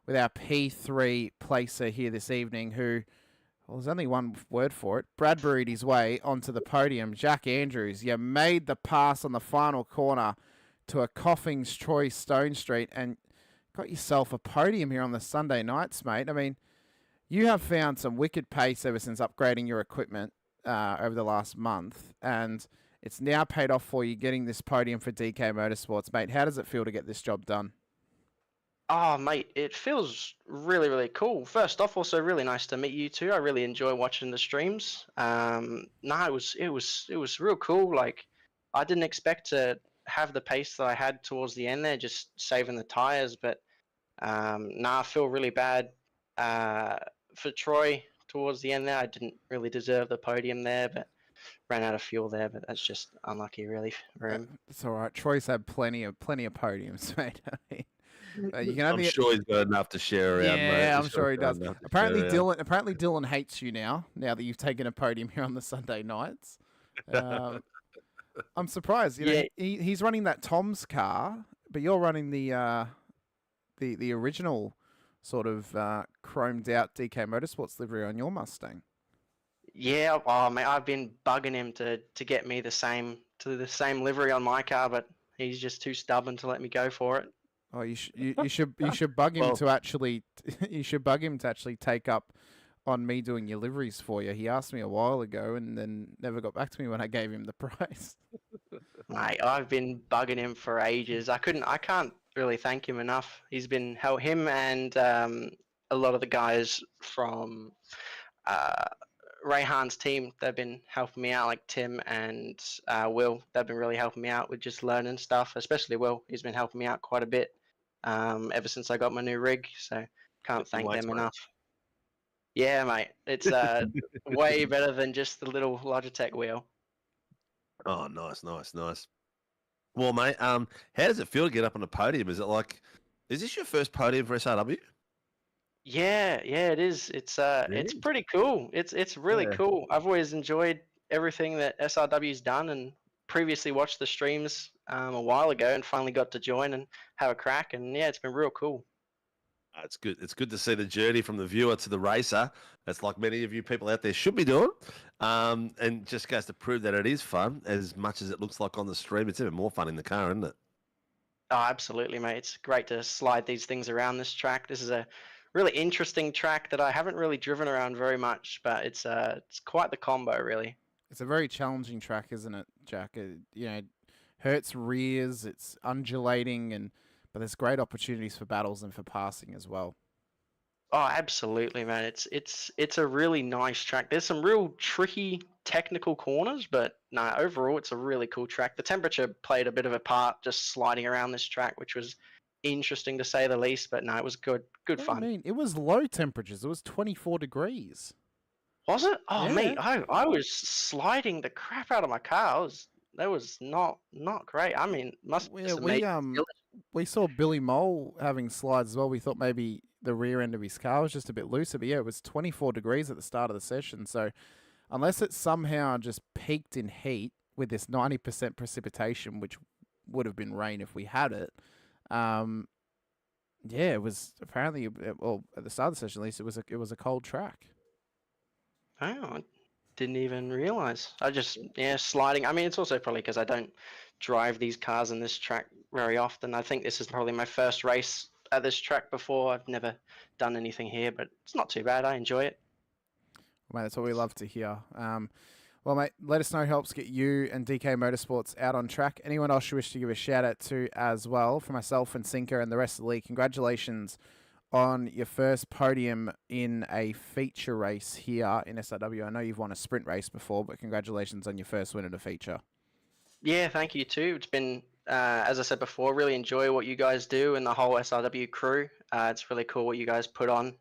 with our P3 placer here this evening, who, well, there's only one word for it. Bradburyed his way onto the podium. Jack Andrews, you made the pass on the final corner to a coughing Troy Stonestreet and got yourself a podium here on the Sunday nights, mate. I mean, you have found some wicked pace ever since upgrading your equipment over the last month, and it's now paid off for you getting this podium for DK Motorsports, mate. How does it feel to get this job done? Oh, mate, it feels really, really cool. First off, also really nice to meet you two. I really enjoy watching the streams. It was real cool. Like, I didn't expect to have the pace that I had towards the end there, just saving the tires. But I feel really bad for Troy towards the end there. I didn't really deserve the podium there, but ran out of fuel there. But that's just unlucky, really, for him. It's all right. Troy's had plenty of podiums, mate. I mean, you can I'm sure he's got enough to share around, mate. Yeah, I'm sure he does. Apparently, Dylan hates you now that you've taken a podium here on the Sunday nights. I'm surprised. You know, he's running that Tom's car, but you're running the original sort of chromed out DK Motorsports livery on your Mustang. Yeah, mate, I've been bugging him to get me the same livery on my car, but he's just too stubborn to let me go for it. Oh, you should bug him to actually take up on me doing your liveries for you. He asked me a while ago and then never got back to me when I gave him the price. Mate, I've been bugging him for ages. I can't really thank him enough. He's been him and a lot of the guys from Rehan's team. They've been helping me out, like Tim and Will. They've been really helping me out with just learning stuff. Especially Will. He's been helping me out quite a bit ever since I got my new rig. So can't thank them enough. Yeah, mate. It's way better than just the little Logitech wheel. Oh, nice. Well, mate, how does it feel to get up on the podium? Is this your first podium for SRW? Yeah, it is. It's pretty cool. It's really cool. I've always enjoyed everything that SRW's done, and previously watched the streams a while ago and finally got to join and have a crack. And yeah, it's been real cool. It's good. It's good to see the journey from the viewer to the racer. That's like many of you people out there should be doing. And just goes to prove that it is fun as much as it looks like on the stream. It's even more fun in the car, isn't it? Oh, absolutely, mate. It's great to slide these things around this track. This is a really interesting track that I haven't really driven around very much, but it's quite the combo, really. It's a very challenging track, isn't it, Jack? You know, hurts rears, it's undulating, but there's great opportunities for battles and for passing as well. Oh, absolutely, man. It's a really nice track. There's some real tricky technical corners, but no, overall it's a really cool track. The temperature played a bit of a part just sliding around this track, which was interesting to say the least, but no, it was good fun. I mean, it was low temperatures. It was 24 degrees. Was it? Oh, Yeah. mate, I was sliding the crap out of my car. That was not great. I mean, We saw Billy Mole having slides as well. We thought maybe the rear end of his car was just a bit looser, but yeah, it was 24 degrees at the start of the session. So unless it somehow just peaked in heat with this 90% precipitation, which would have been rain if we had it, yeah, it was apparently, well, at the start of the session at least, it was a cold track. Oh, I didn't even realize. Sliding. I mean, it's also probably because I don't drive these cars in this track very often. I think this is probably my first race at this track before. I've never done anything here, but it's not too bad. I enjoy it. Well, mate, that's what we love to hear. Well, mate, let us know who helps get you and DK Motorsports out on track. Anyone else you wish to give a shout out to as well, for myself and Sinker and the rest of the league, congratulations on your first podium in a feature race here in SRW. I know you've won a sprint race before, but congratulations on your first win at a feature. Yeah, thank you too. It's been, as I said before, really enjoy what you guys do and the whole SRW crew. It's really cool what you guys put on.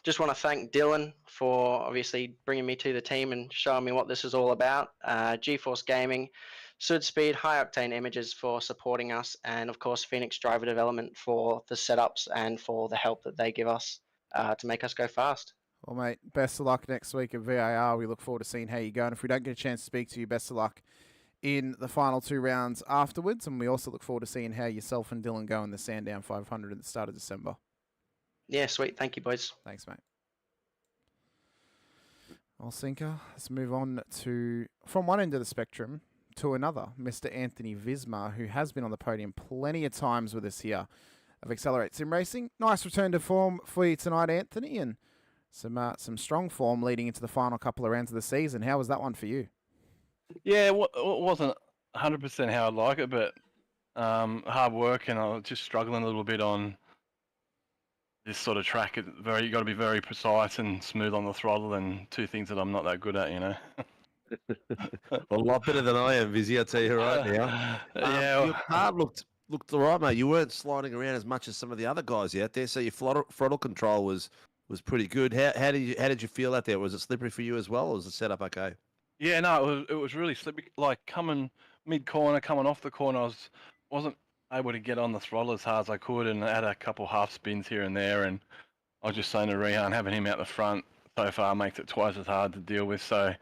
Just want to thank Dylan for obviously bringing me to the team and showing me what this is all about. GeForce Gaming, Sud Speed, High Octane Images for supporting us, and of course Phoenix Driver Development for the setups and for the help that they give us to make us go fast. Well, mate, best of luck next week at VIR. We look forward to seeing how you go. And if we don't get a chance to speak to you, best of luck in the final 2 rounds afterwards. And we also look forward to seeing how yourself and Dylan go in the Sandown 500 at the start of December. Yeah, sweet. Thank you, boys. Thanks, mate. Well, Sinker, let's move on to, from one end of the spectrum to another, Mr. Anthony Visma, who has been on the podium plenty of times with us here of Accelerate Sim Racing. Nice return to form for you tonight, Anthony, and some strong form leading into the final couple of rounds of the season. How was that one for you? Yeah, it wasn't 100% how I'd like it, but hard work, and I was just struggling a little bit on this sort of track. You got to be very precise and smooth on the throttle, and two things that I'm not that good at, you know. A lot better than I am, Vizzy, I'll tell you right now. Yeah, your car looked all right, mate. You weren't sliding around as much as some of the other guys out there, so your throttle control was pretty good. How did you feel out there? Was it slippery for you as well, or was the setup okay? Yeah, no, it was really slippery. Like coming mid-corner, coming off the corner, I wasn't able to get on the throttle as hard as I could, and I had a couple half spins here and there, and I was just saying to Rehan, having him out the front so far makes it twice as hard to deal with, so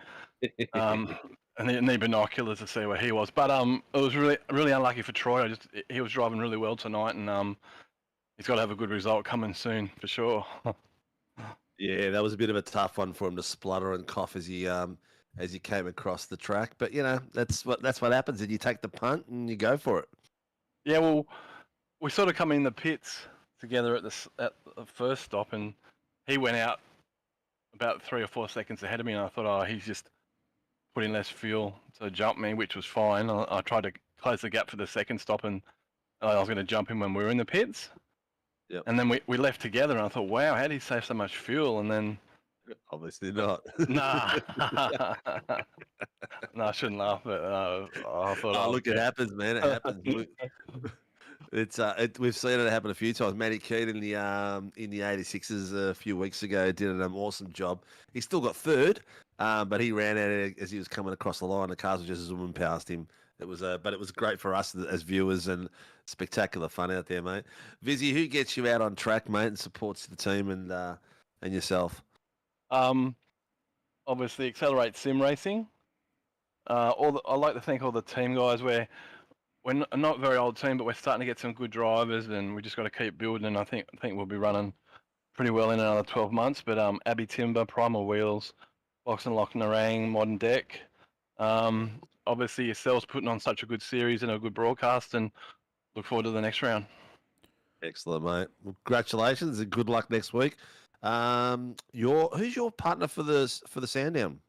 and I need binoculars to see where he was. But it was really unlucky for Troy. He was driving really well tonight, and he's got to have a good result coming soon for sure. Yeah, that was a bit of a tough one for him to splutter and cough as he came across the track. But you know, that's what happens, and you take the punt and you go for it. Yeah, well, we sort of come in the pits together at the first stop, and he went out about 3 or 4 seconds ahead of me, and I thought, oh, he's just putting less fuel to jump me, which was fine. I tried to close the gap for the second stop, and I was going to jump him when we were in the pits. Yep. And then we left together, and I thought, wow, how did he save so much fuel? And then obviously not. Nah. No, I shouldn't laugh, but I thought. Oh, look, it happens, man. It happens. We've seen it happen a few times. Matty Keane in the 86s a few weeks ago did an awesome job. He still got third, but he ran at it as he was coming across the line. The cars were just zooming past him. But it was great for us as viewers, and spectacular fun out there, mate. Vizzy, who gets you out on track, mate, and supports the team and yourself? Obviously, Accelerate Sim Racing. I like to thank all the team guys. We're not a very old team, but we're starting to get some good drivers, and we just got to keep building. And I think we'll be running pretty well in another 12 months. But Abbey Timber, Primal Wheels, Box and Lock Narang, Modern Deck. Obviously yourselves putting on such a good series and a good broadcast, and look forward to the next round. Excellent, mate. Well, congratulations and good luck next week. Who's your partner for the Sandown?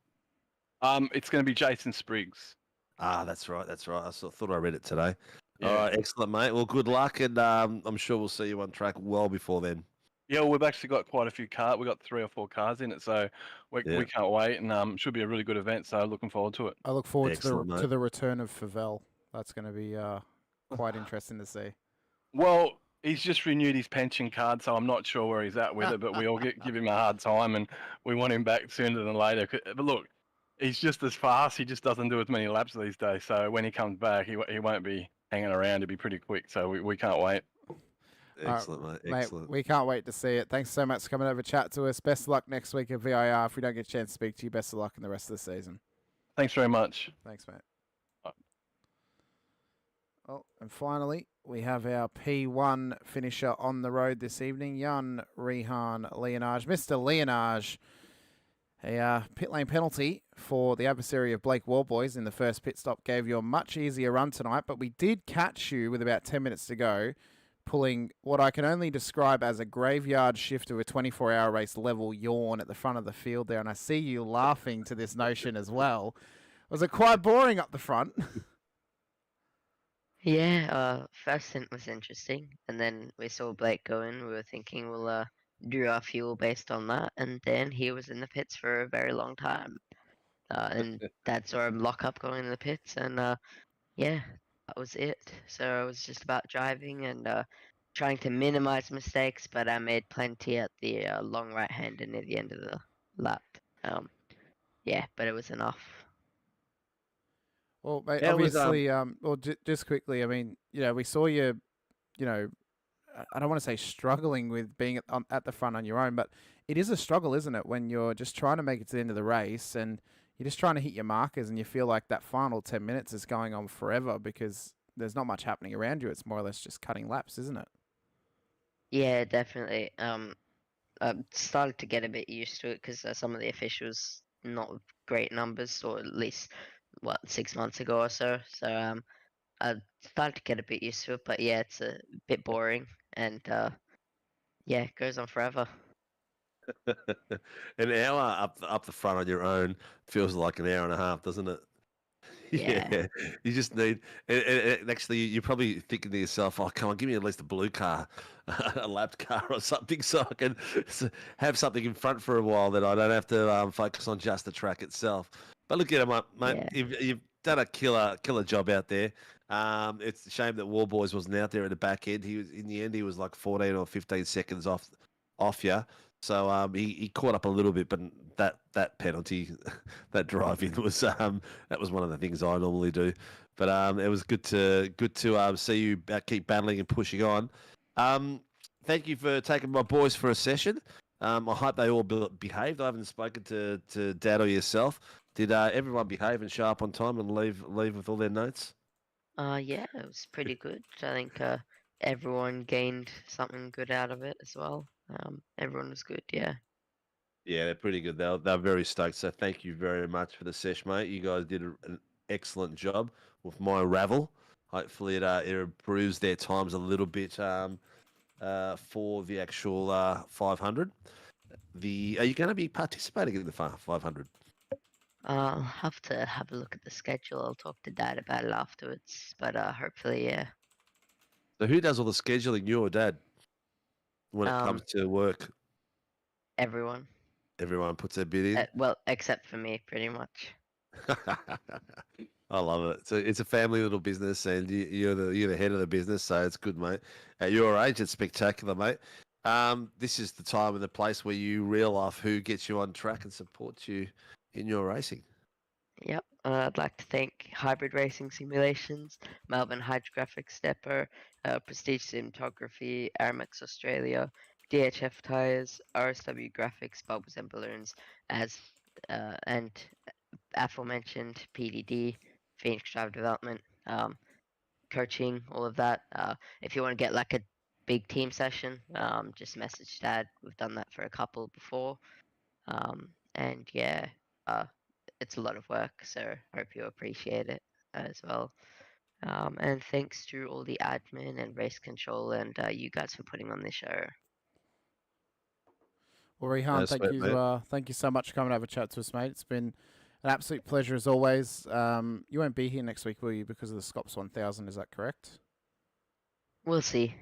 It's going to be Jason Spriggs. Ah, that's right. I thought I read it today. Yeah. All right, excellent, mate. Well, good luck, and I'm sure we'll see you on track well before then. Yeah, well, we've actually got quite a few cars. We've got 3 or 4 cars in it, so we can't wait, and should be a really good event. So looking forward to it. I look forward Excellent, to the return of Favell. That's going to be quite interesting to see. Well, he's just renewed his pension card, so I'm not sure where he's at with it. But we all give him a hard time, and we want him back sooner than later. But look, he's just as fast. He just doesn't do as many laps these days. So when he comes back, he won't be hanging around. He'll be pretty quick. So we can't wait. Excellent, mate. Excellent. We can't wait to see it. Thanks so much for coming over, chat to us. Best of luck next week at VIR. If we don't get a chance to speak to you, best of luck in the rest of the season. Thanks very much. Thanks, mate. Oh, and finally, we have our P1 finisher on the road this evening, Jan Rehan Leonage. Mr. Leonage, a pit lane penalty for the adversary of Blake Warboys in the first pit stop gave you a much easier run tonight, but we did catch you with about 10 minutes to go, pulling what I can only describe as a graveyard shift of a 24-hour race level yawn at the front of the field there, and I see you laughing to this notion as well. Was it quite boring up the front? Yeah, first stint was interesting, and then we saw Blake go in. We were thinking we'll do our fuel based on that, and then he was in the pits for a very long time. And Dad saw him lock up going in the pits, and yeah, that was it. So it was just about driving and trying to minimize mistakes, but I made plenty at the long right hander near the end of the lap. Yeah, but it was enough. Well, mate, obviously, just quickly, I mean, we saw you, I don't want to say struggling with being at the front on your own, but it is a struggle, isn't it, when you're just trying to make it to the end of the race and you're just trying to hit your markers and you feel like that final 10 minutes is going on forever because there's not much happening around you. It's more or less just cutting laps, isn't it? Yeah, definitely. I've started to get a bit used to it because some of the officials not great numbers, or at least 6 months ago or so. So I started to get a bit used to it, but yeah, it's a bit boring, and yeah, it goes on forever. An hour up the front on your own feels like an hour and a half, doesn't it? Yeah. You just need. And actually, you're probably thinking to yourself, "Oh, come on, give me at least a blue car, a lapped car, or something, so I can have something in front for a while that I don't have to focus on just the track itself." But look at him, mate. Yeah. You've done a killer job out there. It's a shame that Warboys wasn't out there at the back end. He was in the end. He was like 14 or 15 seconds off you. So he caught up a little bit, but that penalty, that drive-in was that was one of the things I normally do. But it was good to see you keep battling and pushing on. Thank you for taking my boys for a session. I hope they all behaved. I haven't spoken to Dad or yourself. Did everyone behave and show up on time and leave with all their notes? Yeah, it was pretty good. I think everyone gained something good out of it as well. Everyone was good, yeah. Yeah, they're pretty good. They're very stoked. So thank you very much for the sesh, mate. You guys did an excellent job with my ravel. Hopefully it improves their times a little bit for the actual 500. Are you going to be participating in the 500? I'll have to have a look at the schedule. I'll talk to Dad about it afterwards. But hopefully, yeah. So who does all the scheduling, you or Dad, when it comes to work? Everyone. Everyone puts their bid in? Well, except for me, pretty much. I love it. It's a family little business, and you're the head of the business, so it's good, mate. At your age, it's spectacular, mate. This is the time and the place where you reel off who gets you on track and supports you in your racing. Yep. I'd like to thank Hybrid Racing Simulations, Melbourne Hydrographic Stepper, Prestige Cinematography, Aramex Australia, DHF Tires, RSW Graphics, Bubbles and Balloons, and aforementioned PDD, Phoenix Drive Development, coaching, all of that. If you want to get like a big team session, just message Dad. We've done that for a couple before. And yeah, it's a lot of work, so I hope you appreciate it as well. And thanks to all the admin and race control and you guys for putting on this show. Well, Rehan, thank you so much for coming over to chat to us, mate. It's been an absolute pleasure as always. You won't be here next week, will you, because of the Scops 1000? Is that correct? We'll see.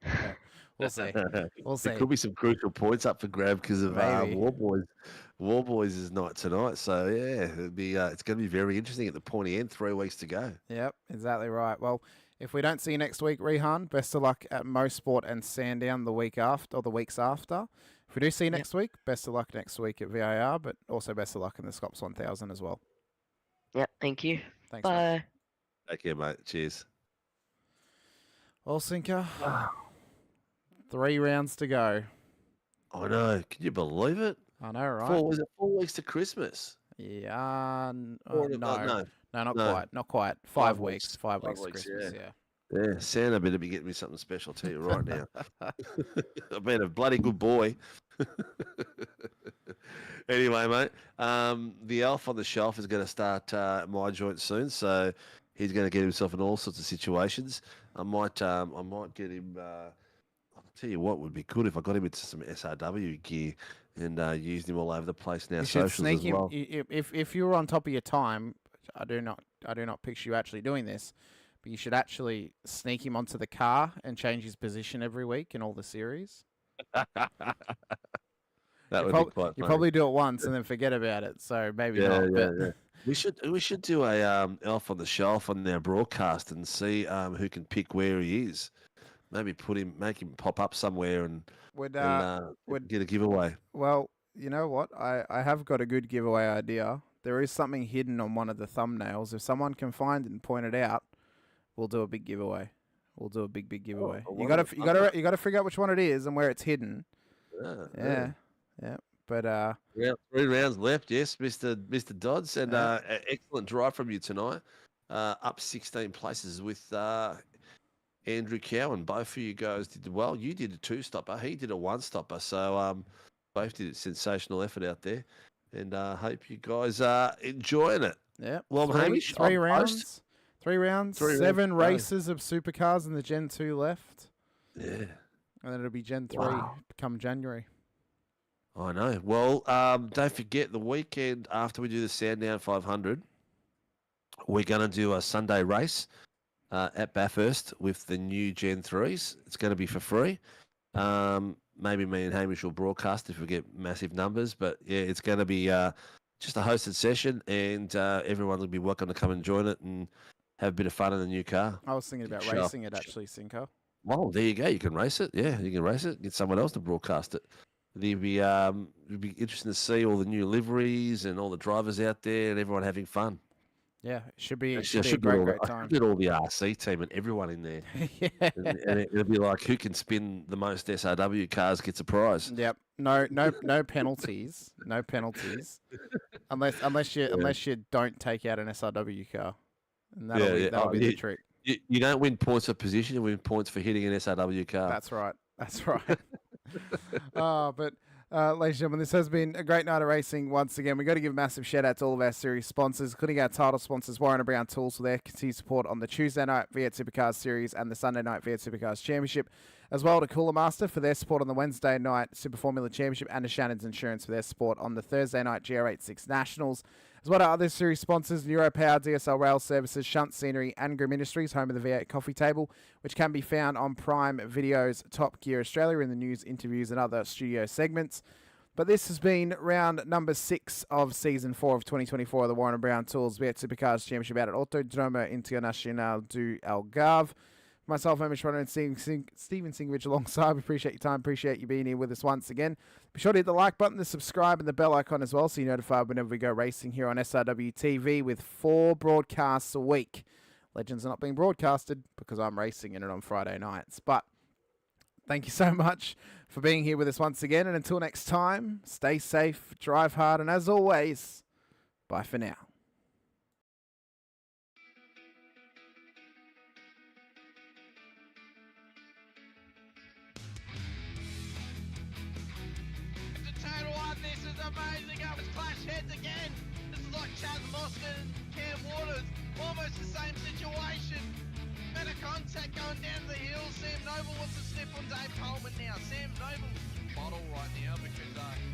Okay. We'll see. We'll see. There could be some crucial points up for grab because of War Boys. War Boys is night tonight, so yeah, it'd be it's going to be very interesting at the pointy end. 3 weeks to go. Yep, exactly right. Well, if we don't see you next week, Rehan, best of luck at Mosport and Sandown the week after or the weeks after. If we do see you next week, best of luck next week at VIR, but also best of luck in the Scops 1000 as well. Yep, thank you. Thanks. Bye. Mate. Take care, mate. Cheers. Well, Sinker, 3 rounds to go. I know. Can you believe it? I know, right? 4 weeks to Christmas? Yeah. No, not quite. Not quite. 5 weeks. 5 weeks to Christmas, yeah. Yeah, Santa better be getting me something special, I'll tell you right now. I've been a bloody good boy. Anyway, mate, the elf on the shelf is going to start my joint soon, so he's going to get himself in all sorts of situations. I might get him. I'll tell you what would be good if I got him into some SRW gear and used him all over the place now. You should Socials sneak as well. him if you're on top of your time. I do not picture you actually doing this. But you should actually sneak him onto the car and change his position every week in all the series. That would be quite funny. You probably do it once and then forget about it. So maybe not. But We should do a elf on the shelf on their broadcast and see who can pick where he is. Maybe make him pop up somewhere and would get a giveaway. Well, you know what? I have got a good giveaway idea. There is something hidden on one of the thumbnails. If someone can find it and point it out, we'll do a big giveaway. We'll do a big giveaway. You got to figure out which one it is and where it's hidden. Yeah. But 3 rounds left. Yes, Mr. Dodds, and excellent drive from you tonight. Up 16 places with Andrew Cowan. Both of you guys did well. You did a 2-stopper. He did a 1-stopper. So both did a sensational effort out there, and hope you guys are enjoying it. Yeah. Well, Hamish, 3 rounds. 3 rounds, 7 rounds. races of supercars in the Gen 2 left. Yeah. And then it'll be Gen 3 come January. I know. Well, don't forget the weekend after we do the Sandown 500, we're going to do a Sunday race at Bathurst with the new Gen 3s. It's going to be for free. Maybe me and Hamish will broadcast if we get massive numbers. But, yeah, it's going to be just a hosted session, and everyone will be welcome to come and join it and have a bit of fun in the new car. I was thinking about racing it, actually, Cinco. Well, there you go. You can race it. Yeah, you can race it. Get someone else to broadcast it. It'd be interesting to see all the new liveries and all the drivers out there and everyone having fun. Yeah, it should be a great time. Get all the RC team and everyone in there. Yeah. And it'll be like who can spin the most SRW cars gets a prize. Yep. No penalties. No penalties. Unless you don't take out an SRW car. And that'll be the trick. You don't win points for position, you win points for hitting an SRW car. That's right. But ladies and gentlemen, this has been a great night of racing once again. We've got to give a massive shout out to all of our series sponsors, including our title sponsors, Warren & Brown Tools, for their continued support on the Tuesday night V8 Supercars Series and the Sunday night V8 Supercars Championship, as well to Cooler Master for their support on the Wednesday night Super Formula Championship, and to Shannon's Insurance for their support on the Thursday night GR86 Nationals. As well as other series sponsors, NeuroPower, DSL Rail Services, Shunt Scenery, and Grim Industries, home of the V8 Coffee Table, which can be found on Prime Video's Top Gear Australia in the news, interviews, and other studio segments. But this has been round number 6 of Season 4 of 2024 of the Warren & Brown Tools V8 Supercars Championship out at Autodromo Internacional do Algarve. Myself, Hamish Munro, and Stephen Sinkovic alongside. We appreciate your time. Appreciate you being here with us once again. Be sure to hit the like button, the subscribe, and the bell icon as well, so you're notified whenever we go racing here on SRW TV with 4 broadcasts a week. Legends are not being broadcasted because I'm racing in it on Friday nights. But thank you so much for being here with us once again. And until next time, stay safe, drive hard, and as always, bye for now. ready to go. It's clash heads again. This is like Chaz Mostyn and Cam Waters. Almost the same situation. Better contact going down the hill. Sam Noble wants to snip on Dave Coleman now. Sam Noble bottle right now because